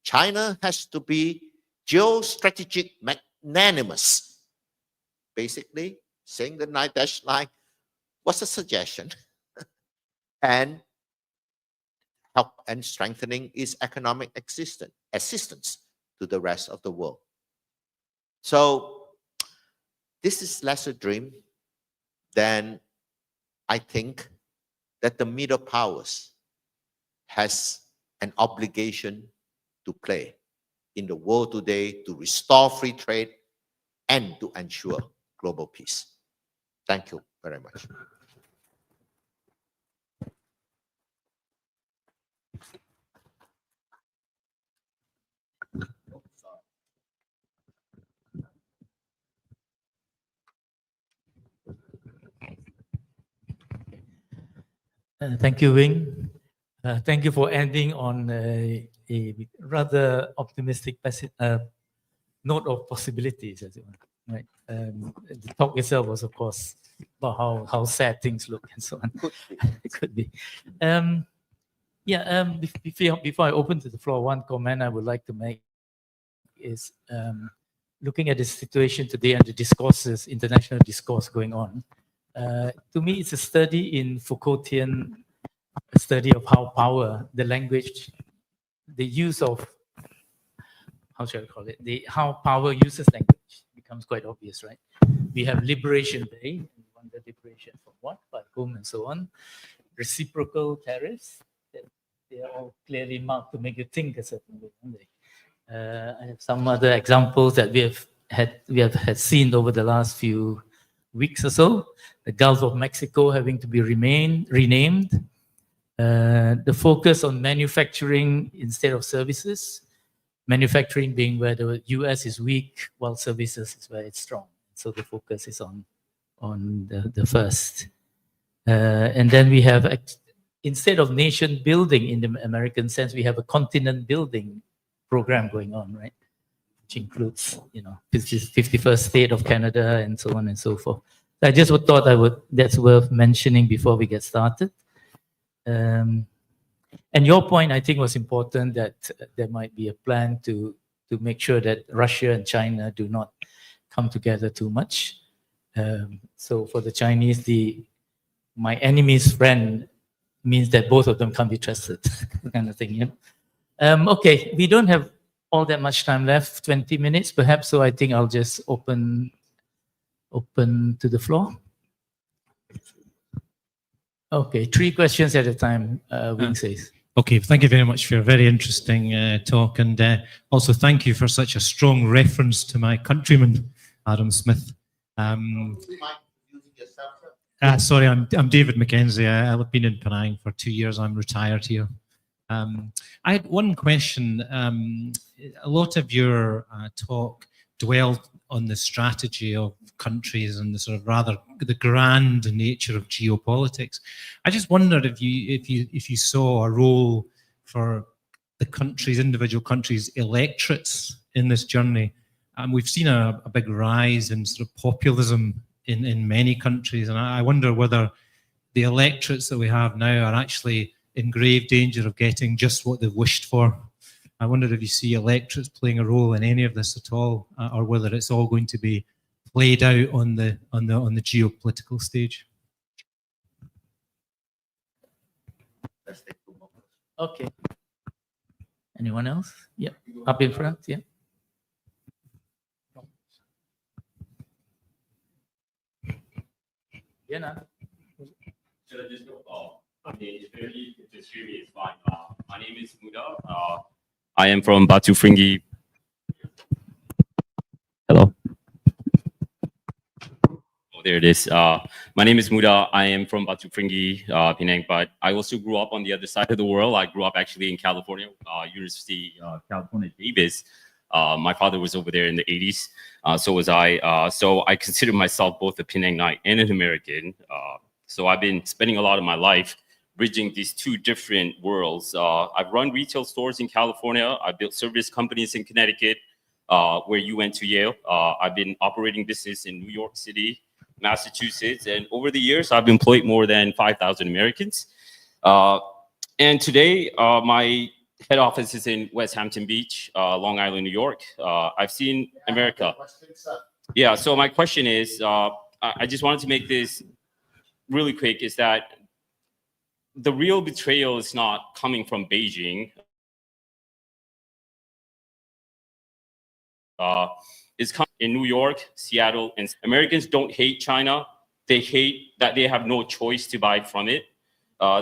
China has to be geostrategic magnanimous. Basically, saying the 9 dash line was a suggestion and help and strengthening its economic assistance to the rest of the world. So this is less a dream than I think that the middle powers has an obligation to play in the world today to restore free trade and to ensure global peace. Thank you very much. Thank you, Wing. Thank you for ending on a rather optimistic note of possibilities, as it were. Right? The talk itself was, of course, about how sad things look and so on. It could be. Before I open to the floor, one comment I would like to make is looking at the situation today and the discourses, international discourse going on. To me, it's a study in Foucaultian study of how power, the language, the use of, how shall I call it, how power uses language becomes quite obvious, right? We have Liberation Day, and we wonder liberation from what, by whom, and so on. Reciprocal tariffs, they are all clearly marked to make you think a certain way, aren't they? I have some other examples that we have seen over the last few weeks or so. The Gulf of Mexico having to be renamed. The focus on manufacturing instead of services. Manufacturing being where the US is weak, while services is where it's strong. So the focus is on the first. And then we have, instead of nation building in the American sense, we have a continent building program going on, right? Which includes, 51st state of Canada and so on and so forth. I just thought that's worth mentioning before we get started. And your point, I think, was important, that there might be a plan to make sure that Russia and China do not come together too much. So for the Chinese, my enemy's friend means that both of them can't be trusted, kind of thing. Yeah? Okay, we don't have all that much time left, 20 minutes perhaps, so I think I'll just open to the floor. Okay, 3 questions at a time, Wing says. Okay, thank you very much for a very interesting talk, and also thank you for such a strong reference to my countryman, Adam Smith. Sorry, I'm David Mackenzie. I've been in Penang for 2 years. I'm retired here. I had one question. A lot of your talk dwelled on the strategy of countries and the sort of rather the grand nature of geopolitics. I just wondered if you saw a role for the countries, individual countries, electorates in this journey. We've seen a big rise in sort of populism in many countries, and I wonder whether the electorates that we have now are actually in grave danger of getting just what they've wished for. I wonder if you see electorates playing a role in any of this at all, or whether it's all going to be played out on the geopolitical stage. Okay. Anyone else? Yeah, up in front. Yeah. Yeah. No. Should I just go? Okay, if the stream is fine. My name is Muda. I am from Batu Fringi. Hello. There it is. My name is Muda. I am from Batu Pringgi, Penang, but I also grew up on the other side of the world. I grew up actually in California, University California Davis. My father was over there in the 80s. So was I. So I consider myself both a Penangite and an American. So I've been spending a lot of my life bridging these two different worlds. I've run retail stores in California. I built service companies in Connecticut, where you went to Yale. I've been operating business in New York City, Massachusetts, and over the years, I've employed more than 5,000 Americans. And today, my head office is in West Hampton Beach, Long Island, New York. I've seen America. Yeah, so my question is, I just wanted to make this really quick, is that the real betrayal is not coming from Beijing. It's coming in New York, Seattle, and Americans don't hate China. They hate that they have no choice to buy from it.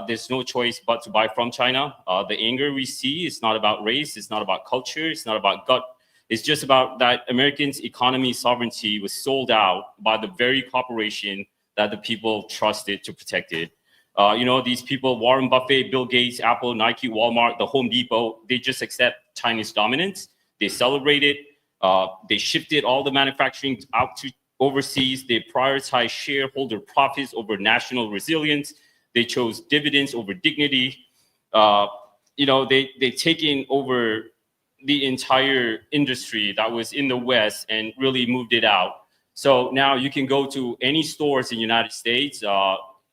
There's no choice but to buy from China. The anger we see is not about race. It's not about culture. It's not about gut. It's just about that Americans' economy sovereignty was sold out by the very corporation that the people trusted to protect it. You know, these people, Warren Buffett, Bill Gates, Apple, Nike, Walmart, the Home Depot, they just accept Chinese dominance. They celebrate it. They shifted all the manufacturing out to overseas. They prioritize shareholder profits over national resilience. They chose dividends over dignity. You know, they've taken over the entire industry that was in the West and really moved it out. So now you can go to any stores in the United States.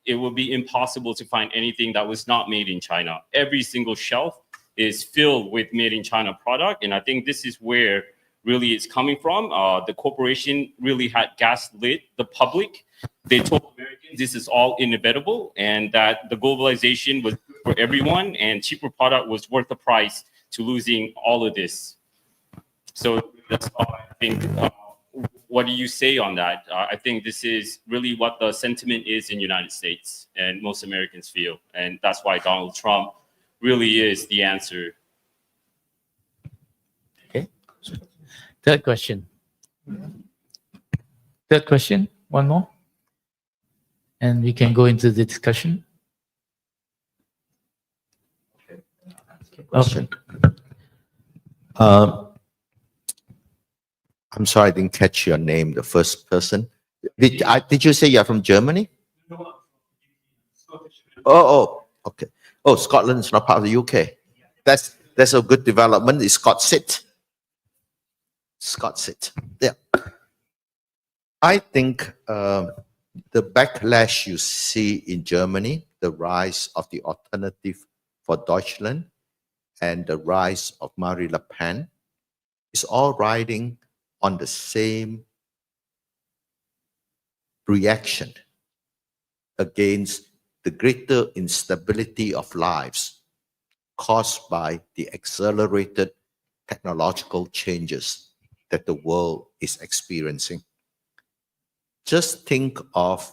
It will be impossible to find anything that was not made in China. Every single shelf is filled with made in China product. And I think this is where really it's coming from. The corporation really had gaslit the public. They told Americans this is all inevitable and that the globalization was for everyone and cheaper product was worth the price to losing all of this. So that's all I think. What do you say on that? I think this is really what the sentiment is in the United States and most Americans feel. And that's why Donald Trump really is the answer. Okay. Third question. Third question, one more. And we can go into the discussion. Okay. I'm sorry, I didn't catch your name, the first person. Did you say you're from Germany? Oh, okay. Oh, Scotland is not part of the UK. That's a good development. It's Scotsit. Scotsit. Yeah. I think the backlash you see in Germany, the rise of the alternative for Deutschland, and the rise of Marine Le Pen, is all riding on the same reaction against the greater instability of lives caused by the accelerated technological changes that the world is experiencing. Just think of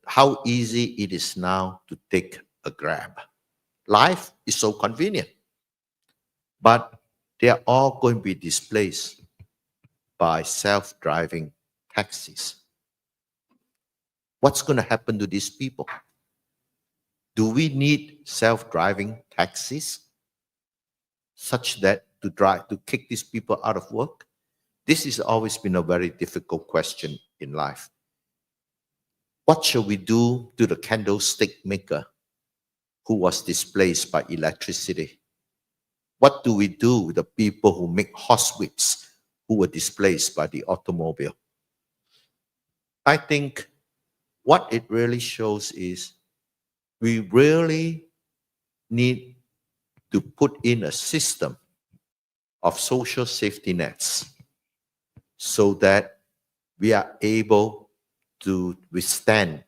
how easy it is now to take a Grab. Life is so convenient, but they are all going to be displaced by self-driving taxis. What's going to happen to these people? Do we need self-driving taxis such that to kick these people out of work? This has always been a very difficult question in life. What shall we do to the candlestick maker who was displaced by electricity? What do we do with the people who make horsewhips who were displaced by the automobile? I think what it really shows is we really need to put in a system of social safety nets so that we are able to withstand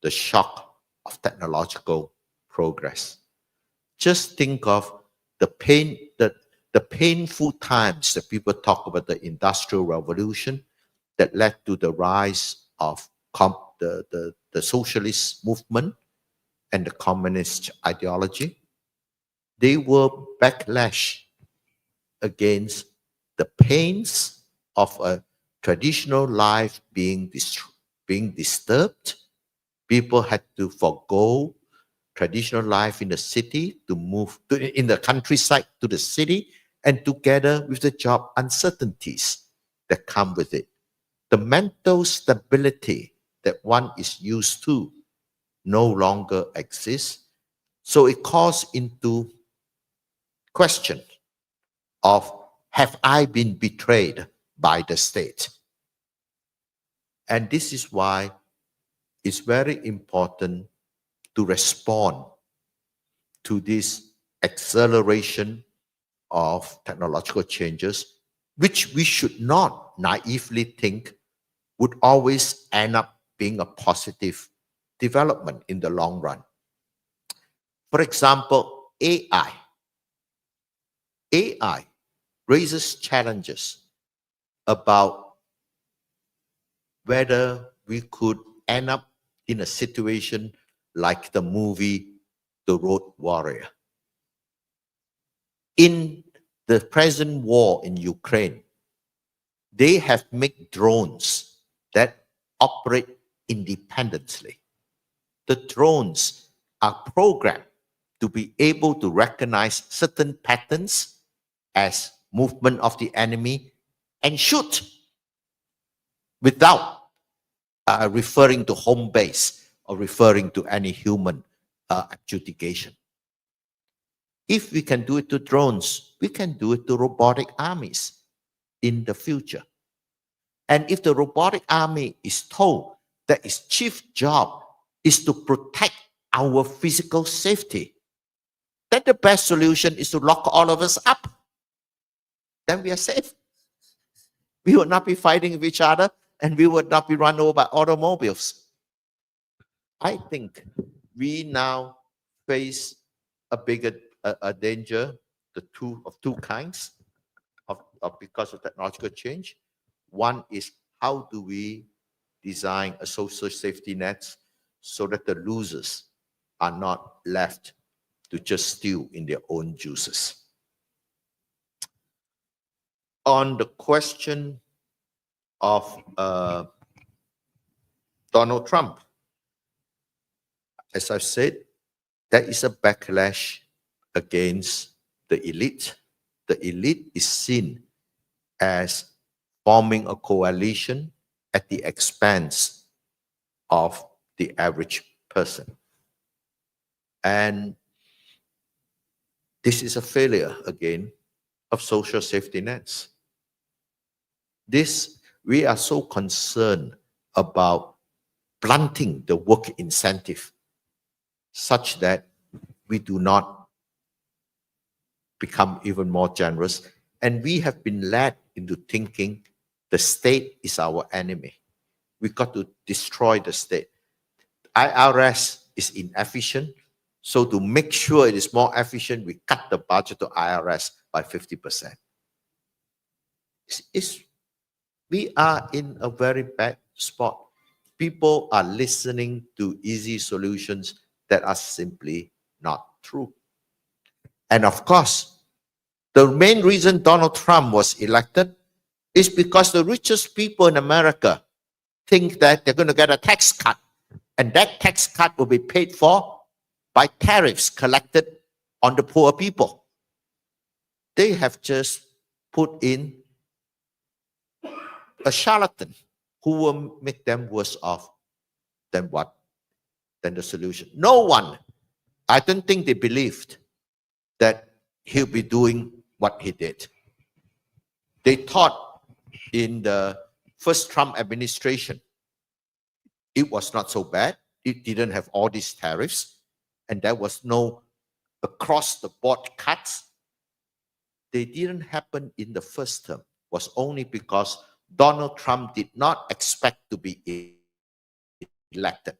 the shock of technological progress. Just think of the painful times that people talk about the Industrial Revolution that led to the rise of the socialist movement and the communist ideology. They were backlash against the pains of a traditional life being being disturbed. People had to forego traditional life in the city to move in the countryside to the city, and together with the job uncertainties that come with it. The mental stability that one is used to no longer exists. So it calls into question of, have I been betrayed by the state? And this is why it's very important to respond to this acceleration of technological changes, which we should not naively think would always end up being a positive development in the long run. For example, AI. AI raises challenges about whether we could end up in a situation like the movie The Road Warrior. In the present war in Ukraine, they have made drones that operate independently. The drones are programmed to be able to recognize certain patterns as movement of the enemy and shoot without referring to home base or referring to any human adjudication. If we can do it to drones, we can do it to robotic armies in the future. And if the robotic army is told that its chief job is to protect our physical safety, then the best solution is to lock all of us up. Then we are safe. We would not be fighting with each other, and we would not be run over by automobiles. I think we now face a bigger danger, of two kinds of because of technological change. One is, how do we design a social safety net so that the losers are not left to just stew in their own juices? On the question of Donald Trump, as I've said, there is a backlash against the elite. The elite is seen as forming a coalition at the expense of the average person. And this is a failure, again, of social safety nets. We are so concerned about blunting the work incentive such that we do not become even more generous. And we have been led into thinking the state is our enemy. We've got to destroy the state. IRS is inefficient. So to make sure it is more efficient, we cut the budget to IRS by 50%. We are in a very bad spot. People are listening to easy solutions that are simply not true. And of course, the main reason Donald Trump was elected is because the richest people in America think that they're going to get a tax cut, and that tax cut will be paid for by tariffs collected on the poor people. They have just put in a charlatan who will make them worse off than the solution. No one, I don't think they believed that he'll be doing what he did. They thought in the first Trump administration, it was not so bad. It didn't have all these tariffs, and there was no across-the-board cuts. They didn't happen in the first term. It was only because Donald Trump did not expect to be elected.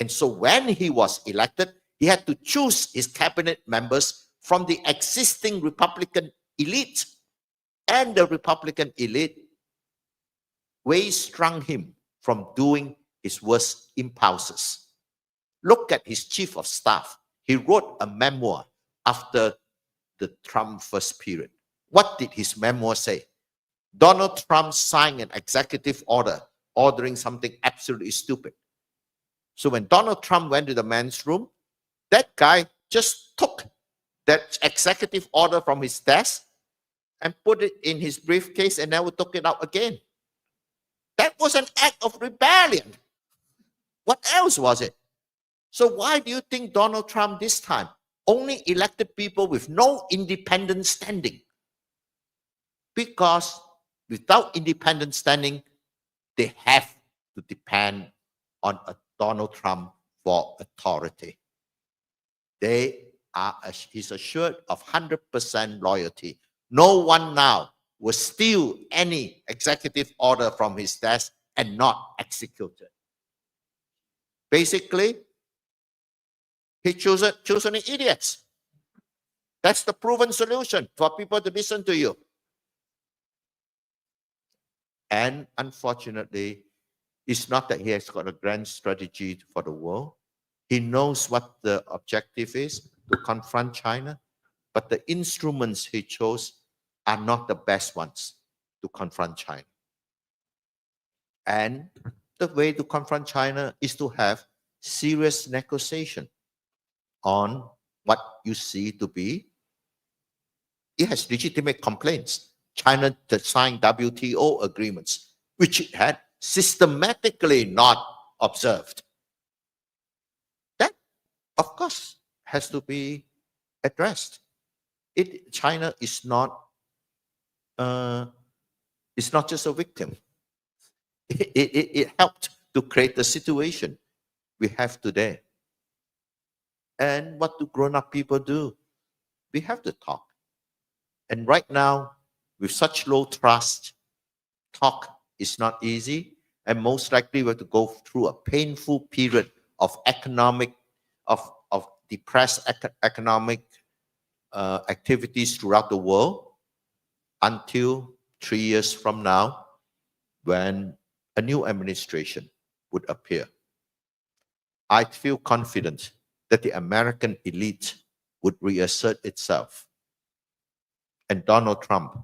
And so when he was elected, he had to choose his cabinet members from the existing Republican elite. And the Republican elite strung him from doing his worst impulses. Look at his chief of staff. He wrote a memoir after the Trump first period. What did his memoir say? Donald Trump signed an executive order ordering something absolutely stupid. So when Donald Trump went to the men's room, that guy just took that executive order from his desk and put it in his briefcase and never took it out again. That was an act of rebellion. What else was it? So why do you think Donald Trump this time only elected people with no independent standing? Because without independent standing, they have to depend on a Donald Trump for authority. He's assured of 100% loyalty. No one now will steal any executive order from his desk and not execute it. Basically, he chosen idiots. That's the proven solution for people to listen to you. And unfortunately, it's not that he has got a grand strategy for the world. He knows what the objective is, to confront China, but the instruments he chose are not the best ones to confront China. And the way to confront China is to have serious negotiation on what you see to be. It has legitimate complaints. China signed WTO agreements, which it had systematically not observed. That, of course, has to be addressed. China is not just a victim. It helped to create the situation we have today. And what do grown-up people do? We have to talk. And right now, with such low trust, talk is not easy. And most likely we have to go through a painful period of depressed economic activities throughout the world until 3 years from now, when a new administration would appear. I feel confident that the American elite would reassert itself, and Donald Trump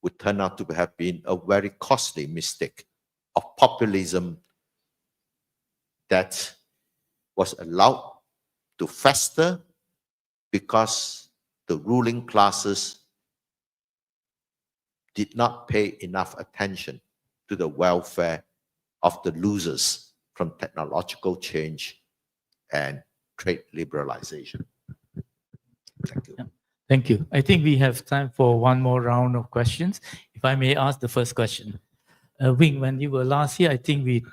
would turn out to have been a very costly mistake of populism that was allowed to fester because the ruling classes did not pay enough attention to the welfare of the losers from technological change and trade liberalization. Thank you. Yeah. Thank you. I think we have time for one more round of questions. If I may ask the first question. Wing, when you were last here, I think we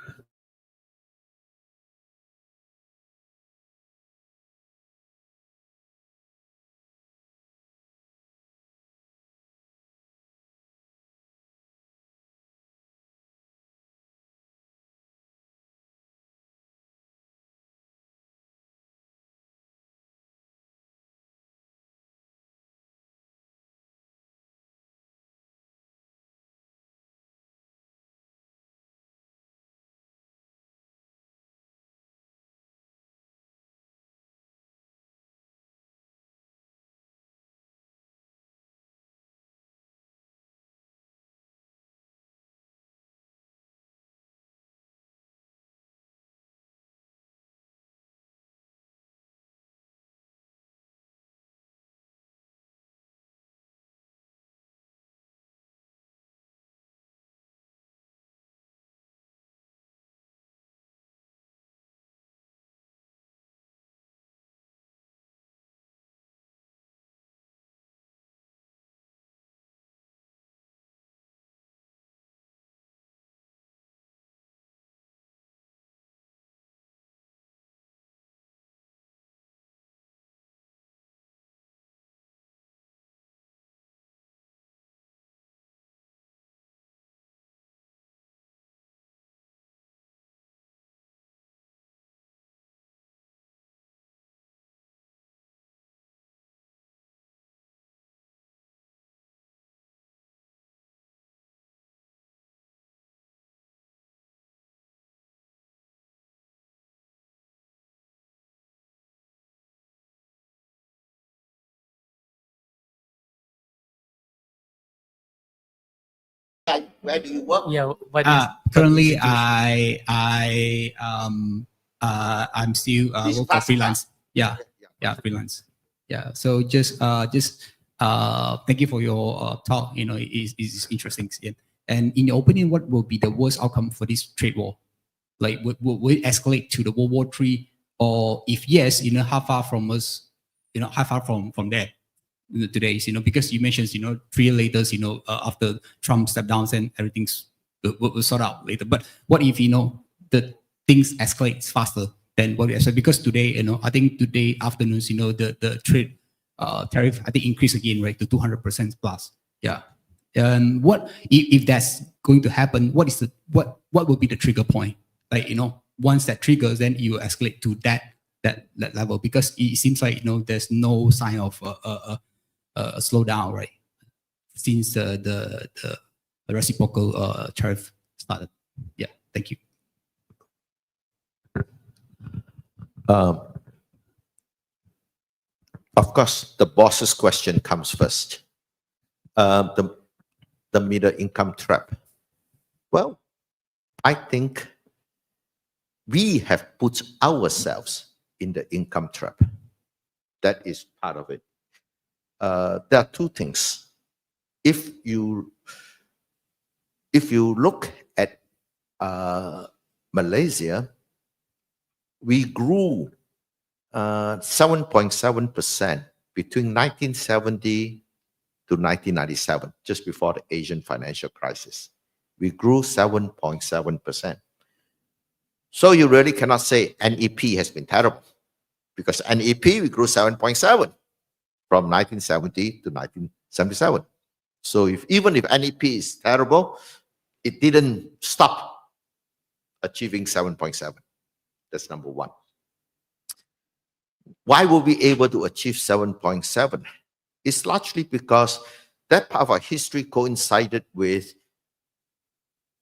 Where do you work? Yeah, what is Currently, what institution? I'm still This work for past freelance. Yeah, Yeah. freelance. Yeah. So just thank you for your talk. You know, it's interesting. Yeah. And in your opinion, what will be the worst outcome for this trade war? Like, will it escalate to the World War III, or if yes, you know, how far from us? You know, how far from there? Today's, you know, because you mentioned, you know, 3 years later, you know, after Trump stepped down and everything's will sort out later. But what if, you know, the things escalates faster than what we expect? Because today, you know, I think today afternoons, you know, the trade tariff, I think increased again, right, to 200% plus. Yeah. And what if that's going to happen? What is the what will be the trigger point? Like, you know, once that triggers, then you escalate to that level, because it seems like, you know, there's no sign of a slowdown, right? Since the reciprocal tariff started. Yeah, thank you. Of course, the boss's question comes first. The middle income trap. Well, I think we have put ourselves in the income trap. That is part of it. There are 2 things. If you look at Malaysia, we grew 7.7% between 1970 to 1997, just before the Asian financial crisis. We grew 7.7%. So you really cannot say NEP has been terrible, because NEP, we grew 7.7 from 1970 to 1977. So even if NEP is terrible, it didn't stop achieving 7.7. That's number 1. Why were we able to achieve 7.7? It's largely because that part of our history coincided with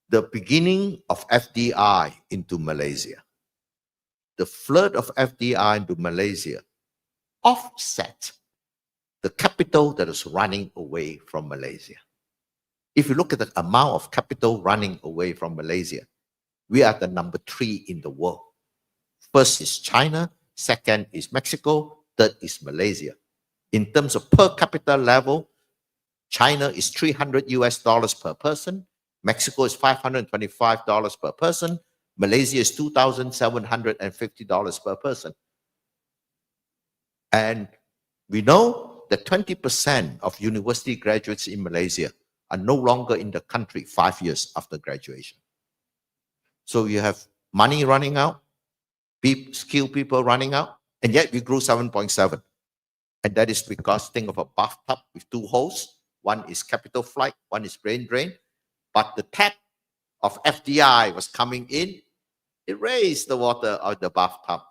the beginning of FDI into Malaysia. The flood of FDI into Malaysia offset the capital that is running away from Malaysia. If you look at the amount of capital running away from Malaysia, we are the number 3 in the world. First is China, second is Mexico, third is Malaysia. In terms of per capita level, China is $300 per person, Mexico is $525 per person, Malaysia is $2,750 per person. And we know that 20% of university graduates in Malaysia are no longer in the country 5 years after graduation. So you have money running out, skilled people running out, and yet we grew 7.7. And that is because, think of a bathtub with 2 holes. One is capital flight, one is brain drain. But the tap of FDI was coming in, it raised the water out of the bathtub.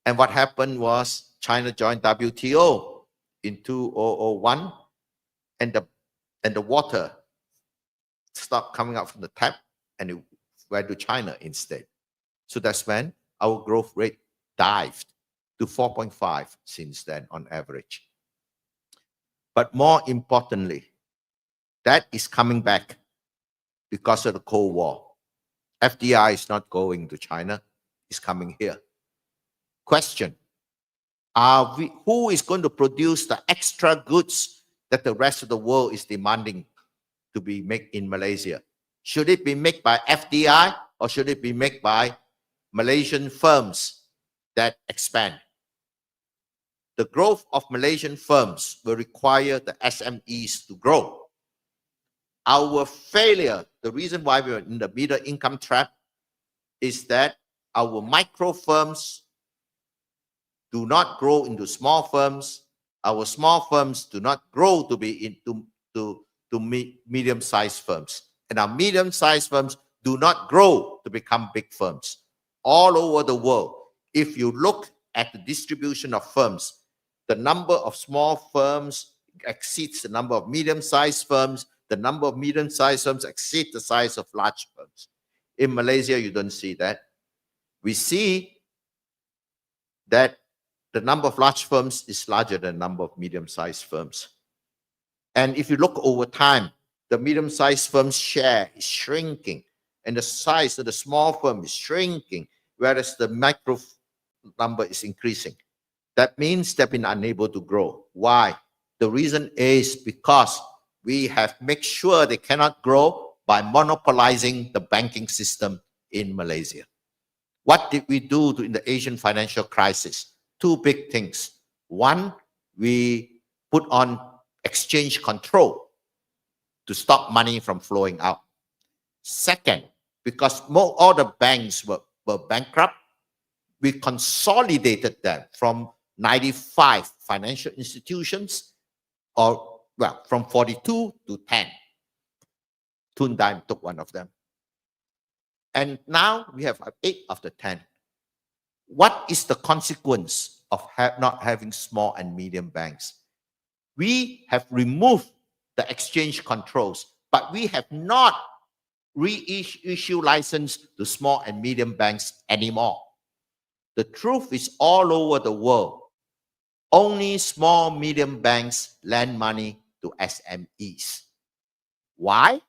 And what happened was China joined WTO in 2001, and the water stopped coming out from the tap and it went to China instead. So that's when our growth rate dived to 4.5 since then on average. But more importantly, that is coming back because of the Cold War. FDI is not going to China, it's coming here. Question: who is going to produce the extra goods that the rest of the world is demanding to be made in Malaysia? Should it be made by FDI or should it be made by Malaysian firms that expand? The growth of Malaysian firms will require the SMEs to grow. Our failure, the reason why we're in the middle income trap, is that our micro firms do not grow into small firms. Our small firms do not grow to be into medium-sized firms. And our medium-sized firms do not grow to become big firms. All over the world, if you look at the distribution of firms, the number of small firms exceeds the number of medium-sized firms. The number of medium-sized firms exceeds the size of large firms. In Malaysia, you don't see that. We see that the number of large firms is larger than the number of medium-sized firms. And if you look over time, the medium-sized firm's share is shrinking, and the size of the small firm is shrinking, whereas the micro number is increasing. That means they've been unable to grow. Why? The reason is because we have made sure they cannot grow by monopolizing the banking system in Malaysia. What did we do in the Asian financial crisis? Two big things. One, we put on exchange control to stop money from flowing out. Second, because all the banks were bankrupt, we consolidated them from 95 financial institutions, or well, from 42 to 10. Tun Dime took one of them. And now we have 8 of the 10. What is the consequence of not having small and medium banks? We have removed the exchange controls, but we have not reissue license to small and medium banks anymore. The truth is all over the world. Only small, medium banks lend money to SMEs. Why?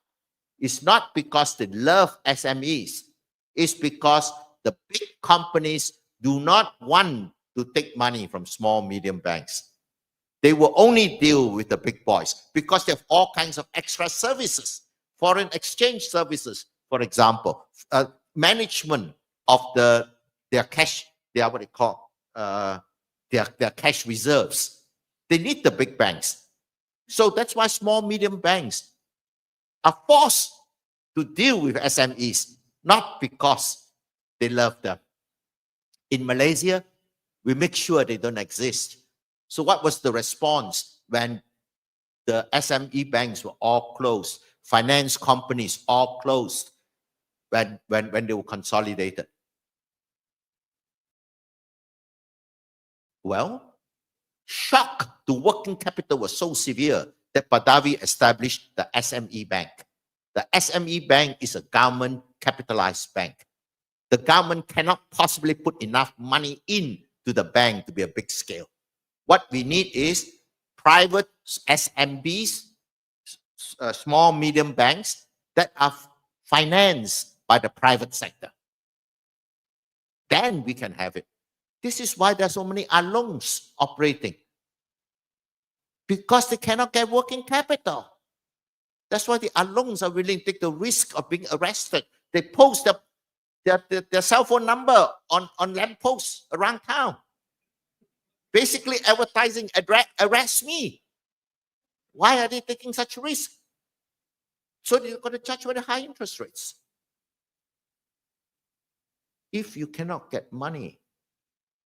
It's not because they love SMEs. It's because the big companies do not want to take money from small, medium banks. They will only deal with the big boys because they have all kinds of extra services, foreign exchange services, for example, management of their cash, their what they call their cash reserves. They need the big banks. So that's why small, medium banks are forced to deal with SMEs, not because they love them. In Malaysia, we make sure they don't exist. So what was the response when the SME banks were all closed, finance companies all closed, when they were consolidated? Well, shock to working capital was so severe that Badawi established the SME Bank. The SME Bank is a government capitalized bank. The government cannot possibly put enough money into the bank to be a big scale. What we need is private SMBs, small, medium banks that are financed by the private sector. Then we can have it. This is why there are so many alongs operating. Because they cannot get working capital. That's why the alongs are willing to take the risk of being arrested. They post their cell phone number on lampposts around town. Basically advertising, arrest me. Why are they taking such risk? So they're going to charge very high interest rates. If you cannot get money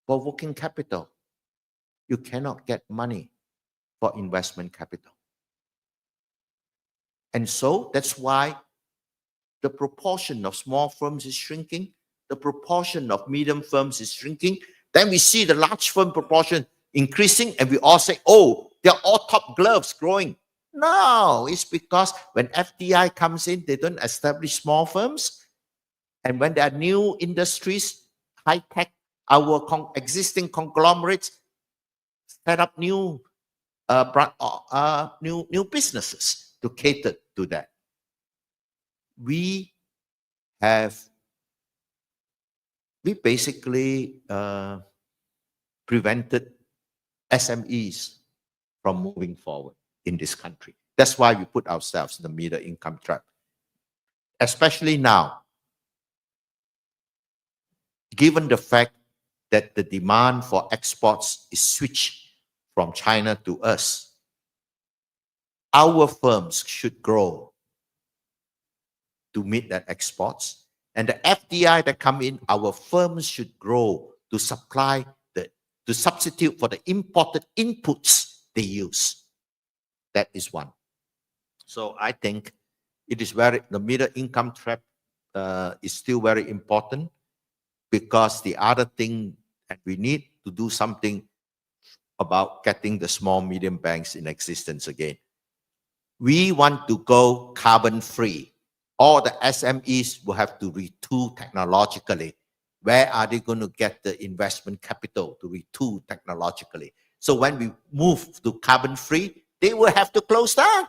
for working capital, you cannot get money for investment capital. And so that's why the proportion of small firms is shrinking, the proportion of medium firms is shrinking. Then we see the large firm proportion increasing, and we all say, oh, they're all top gloves growing. No, it's because when FDI comes in, they don't establish small firms. And when there are new industries, high-tech, our existing conglomerates set up new businesses to cater to that. We basically prevented SMEs from moving forward in this country. That's why we put ourselves in the middle income trap. Especially now, given the fact that the demand for exports is switched from China to us, our firms should grow to meet that exports. And the FDI that come in, our firms should grow to supply to substitute for the imported inputs they use. That is one. So I think it is the middle income trap is still very important, because the other thing that we need to do something about getting the small, medium banks in existence again. We want to go carbon free. All the SMEs will have to retool technologically. Where are they going to get the investment capital to retool technologically? So when we move to carbon free, they will have to close down.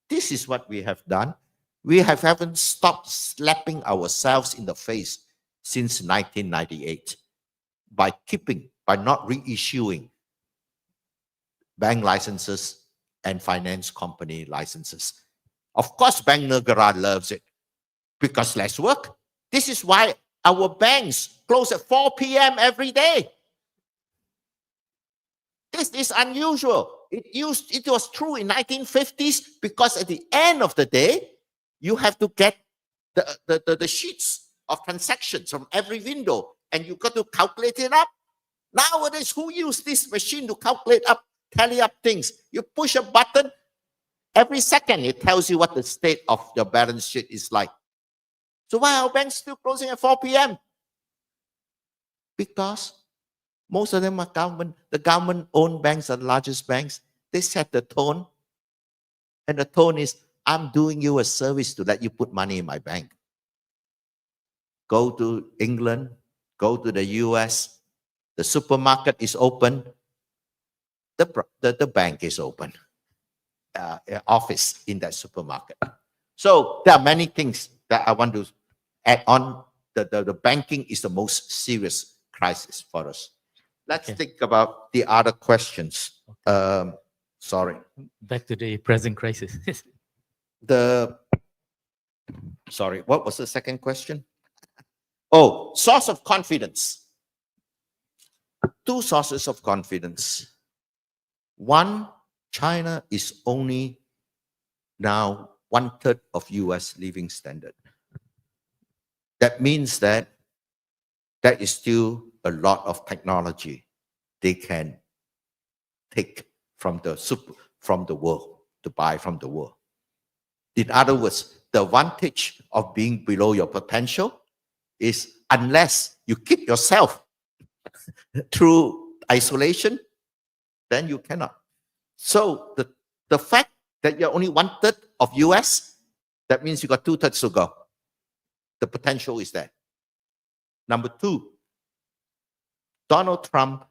This is what we have done. We haven't stopped slapping ourselves in the face since 1998 by not reissuing bank licenses and finance company licenses. Of course, Bank Negara loves it because less work. This is why our banks close at 4 p.m. every day. This is unusual. It was true in 1950s because at the end of the day, you have to get the sheets of transactions from every window and you got to calculate it up. Nowadays, who use this machine to calculate up, tally up things? You push a button, every second it tells you what the state of your balance sheet is like. So why are banks still closing at 4 p.m.? Because most of them are government. The government-owned banks are the largest banks. They set the tone. And the tone is, I'm doing you a service to let you put money in my bank. Go to England, go to the US, the supermarket is open, the bank is open, office in that supermarket. So there are many things that I want to add on. The banking is the most serious crisis for us. Let's think about the other questions. Sorry. Back to the present crisis. Sorry, what was the second question? Oh, source of confidence. Two sources of confidence. One, China is only now 1/3 of US living standard. That means that there is still a lot of technology they can take from the world, to buy from the world. In other words, the advantage of being below your potential is unless you keep yourself through isolation, then you cannot. So the fact that you're only 1/3 of US, that means you got 2/3 to go. The potential is there. Number two, Donald Trump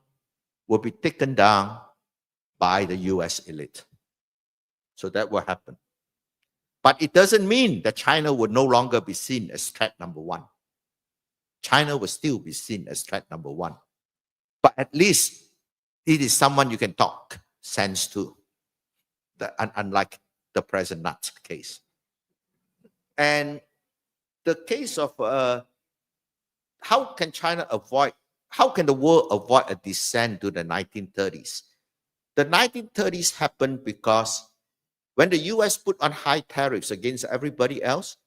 will be taken down by the US elite. So that will happen. But it doesn't mean that China will no longer be seen as threat number one. China will still be seen as threat number one. But at least it is someone you can talk sense to, unlike the President case. And the case of how can the world avoid a descent to the 1930s? The 1930s happened because when the US put on high tariffs against everybody else,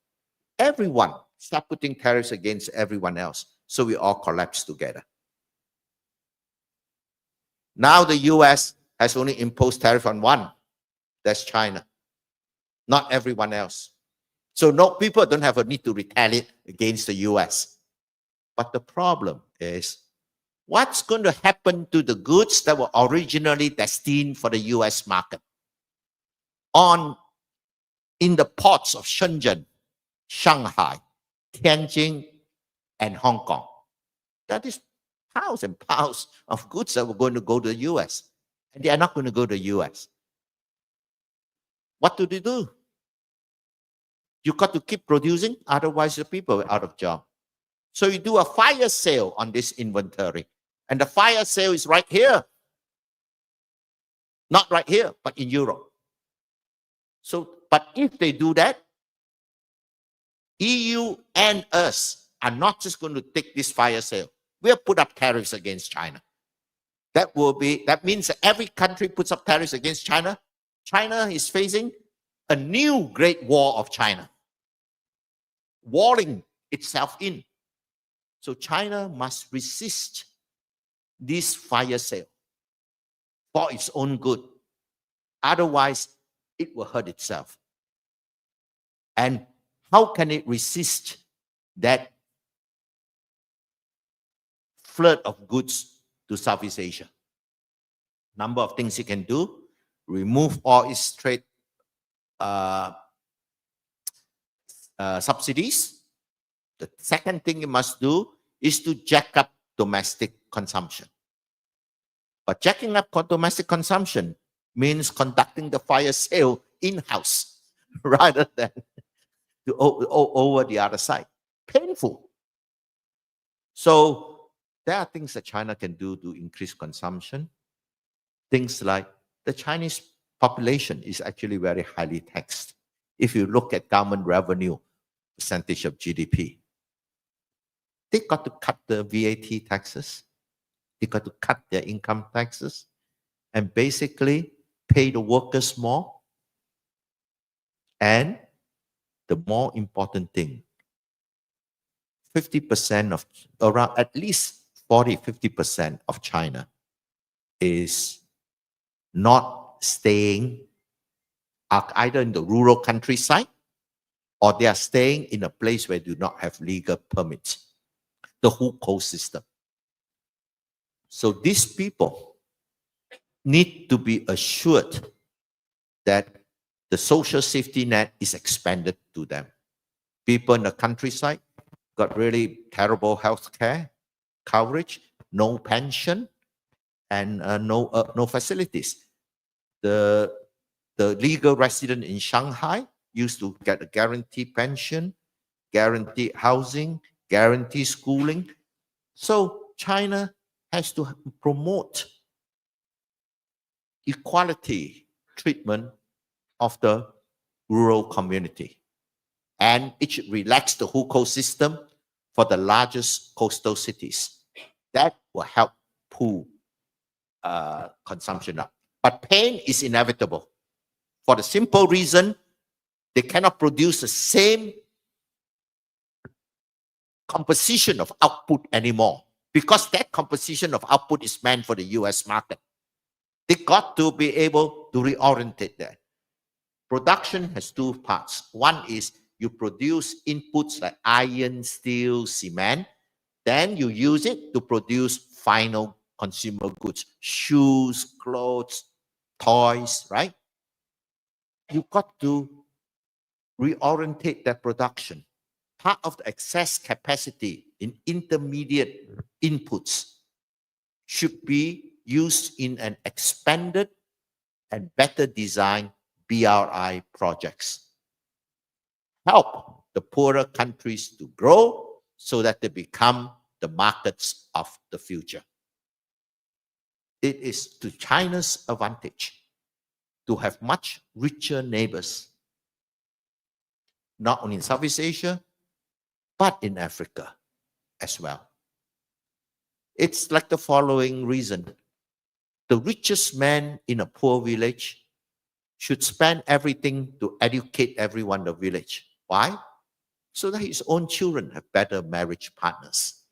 everyone started putting tariffs against everyone else. So we all collapsed together. Now the US has only imposed tariff on one. That's China. Not everyone else. So no, people don't have a need to retaliate against the US. But the problem is, what's going to happen to the goods that were originally destined for the US market? In the ports of Shenzhen, Shanghai, Tianjin, and Hong Kong. That is piles and piles of goods that were going to go to the US. And they are not going to go to the US. What do they do? You got to keep producing, otherwise the people are out of job. So you do a fire sale on this inventory. And the fire sale is right here. Not right here, but in Europe. So, but if they do that, EU and us are not just going to take this fire sale. We'll put up tariffs against China. That means that every country puts up tariffs against China. China is facing a new Great War of China, walling itself in. So China must resist this fire sale for its own good. Otherwise, it will hurt itself. And how can it resist that flood of goods to Southeast Asia? Number of things it can do: remove all its trade subsidies. The second thing it must do is to jack up domestic consumption. But jacking up domestic consumption means conducting the fire sale in-house. rather than over the other side. Painful. So there are things that China can do to increase consumption. Things like the Chinese population is actually very highly taxed. If you look at government revenue percentage of GDP, they got to cut the VAT taxes. They got to cut their income taxes and basically pay the workers more. And the more important thing, 50% of, around at least 40-50% of China is not staying either in the rural countryside or they are staying in a place where they do not have legal permits, the hukou system. So these people need to be assured that the social safety net is expanded to them. People in the countryside got really terrible health care coverage, no pension, and no facilities. The legal resident in Shanghai used to get a guaranteed pension, guaranteed housing, guaranteed schooling. So China has to promote equality treatment of the rural community. And it should relax the hukou system for the largest coastal cities. That will help pull consumption up. But pain is inevitable for the simple reason they cannot produce the same composition of output anymore because that composition of output is meant for the US market. They got to be able to reorientate that. Production has two parts. One is you produce inputs like iron, steel, cement. Then you use it to produce final consumer goods, shoes, clothes, toys, right? You've got to reorientate that production. Part of the excess capacity in intermediate inputs should be used in an expanded and better designed BRI projects. Help the poorer countries to grow so that they become the markets of the future. It is to China's advantage to have much richer neighbors, not only in Southeast Asia, but in Africa as well. It's like the following reason. The richest man in a poor village should spend everything to educate everyone in the village. Why? So that his own children have better marriage partners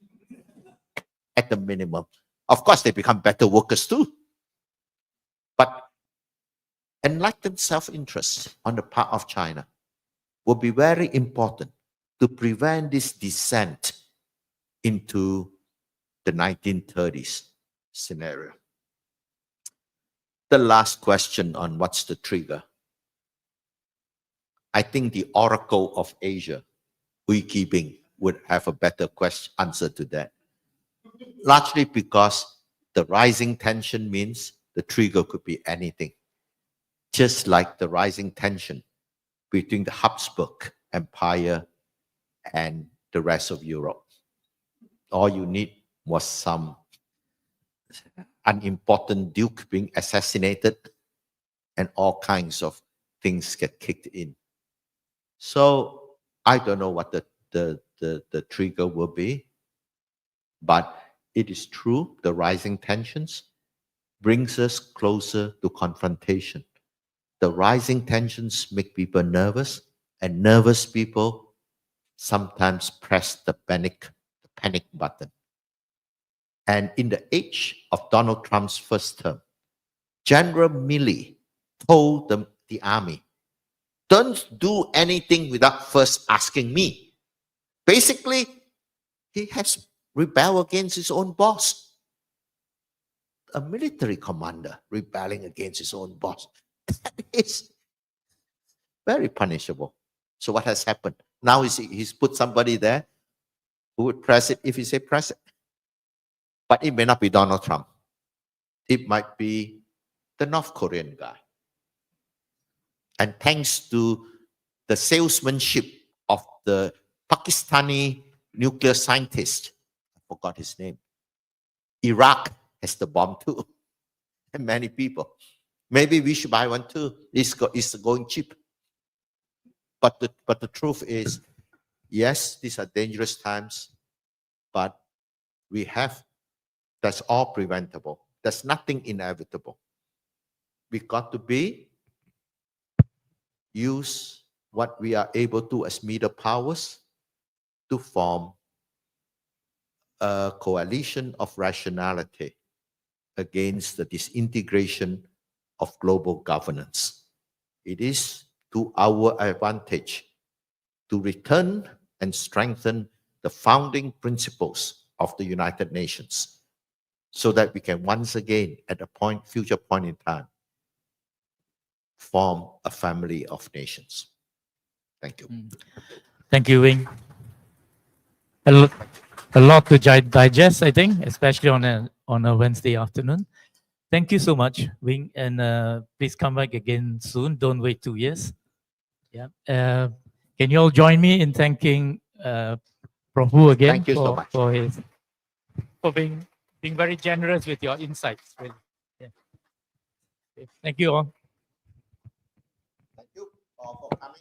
at the minimum. Of course, they become better workers too. But enlightened self-interest on the part of China will be very important to prevent this descent into the 1930s scenario. The last question on what's the trigger. I think the Oracle of Asia, Hui Qibing, would have a better answer to that. Largely because the rising tension means the trigger could be anything. Just like the rising tension between the Habsburg Empire and the rest of Europe. All you need was some unimportant duke being assassinated and all kinds of things get kicked in. So I don't know what the trigger will be, but it is true the rising tensions brings us closer to confrontation. The rising tensions make people nervous, and nervous people sometimes press the panic button. And in the age of Donald Trump's first term, General Milley told the army, don't do anything without first asking me. Basically, he has rebelled against his own boss. A military commander rebelling against his own boss. That is very punishable. So what has happened? Now he's put somebody there who would press it if he say press it. But it may not be Donald Trump. It might be the North Korean guy. And thanks to the salesmanship of the Pakistani nuclear scientist. I forgot his name. Iraq has the bomb too, and many people. Maybe we should buy one too. It's going cheap. But the truth is, yes, these are dangerous times, but that's all preventable. There's nothing inevitable. We got to use what we are able to as middle powers to form a coalition of rationality against the disintegration of global governance. It is to our advantage to return and strengthen the founding principles of the United Nations so that we can once again, at a future point in time, form a family of nations. Thank you. Thank you, Wing. A lot to digest, I think, especially on a Wednesday afternoon. Thank you so much, Wing, and please come back again soon. Don't wait 2 years. Yeah. Can you all join me in thanking Prof. Wu again Thank you so much. for being very generous with your insights. Really. Yeah. Okay. Thank you all. Thank you all for coming.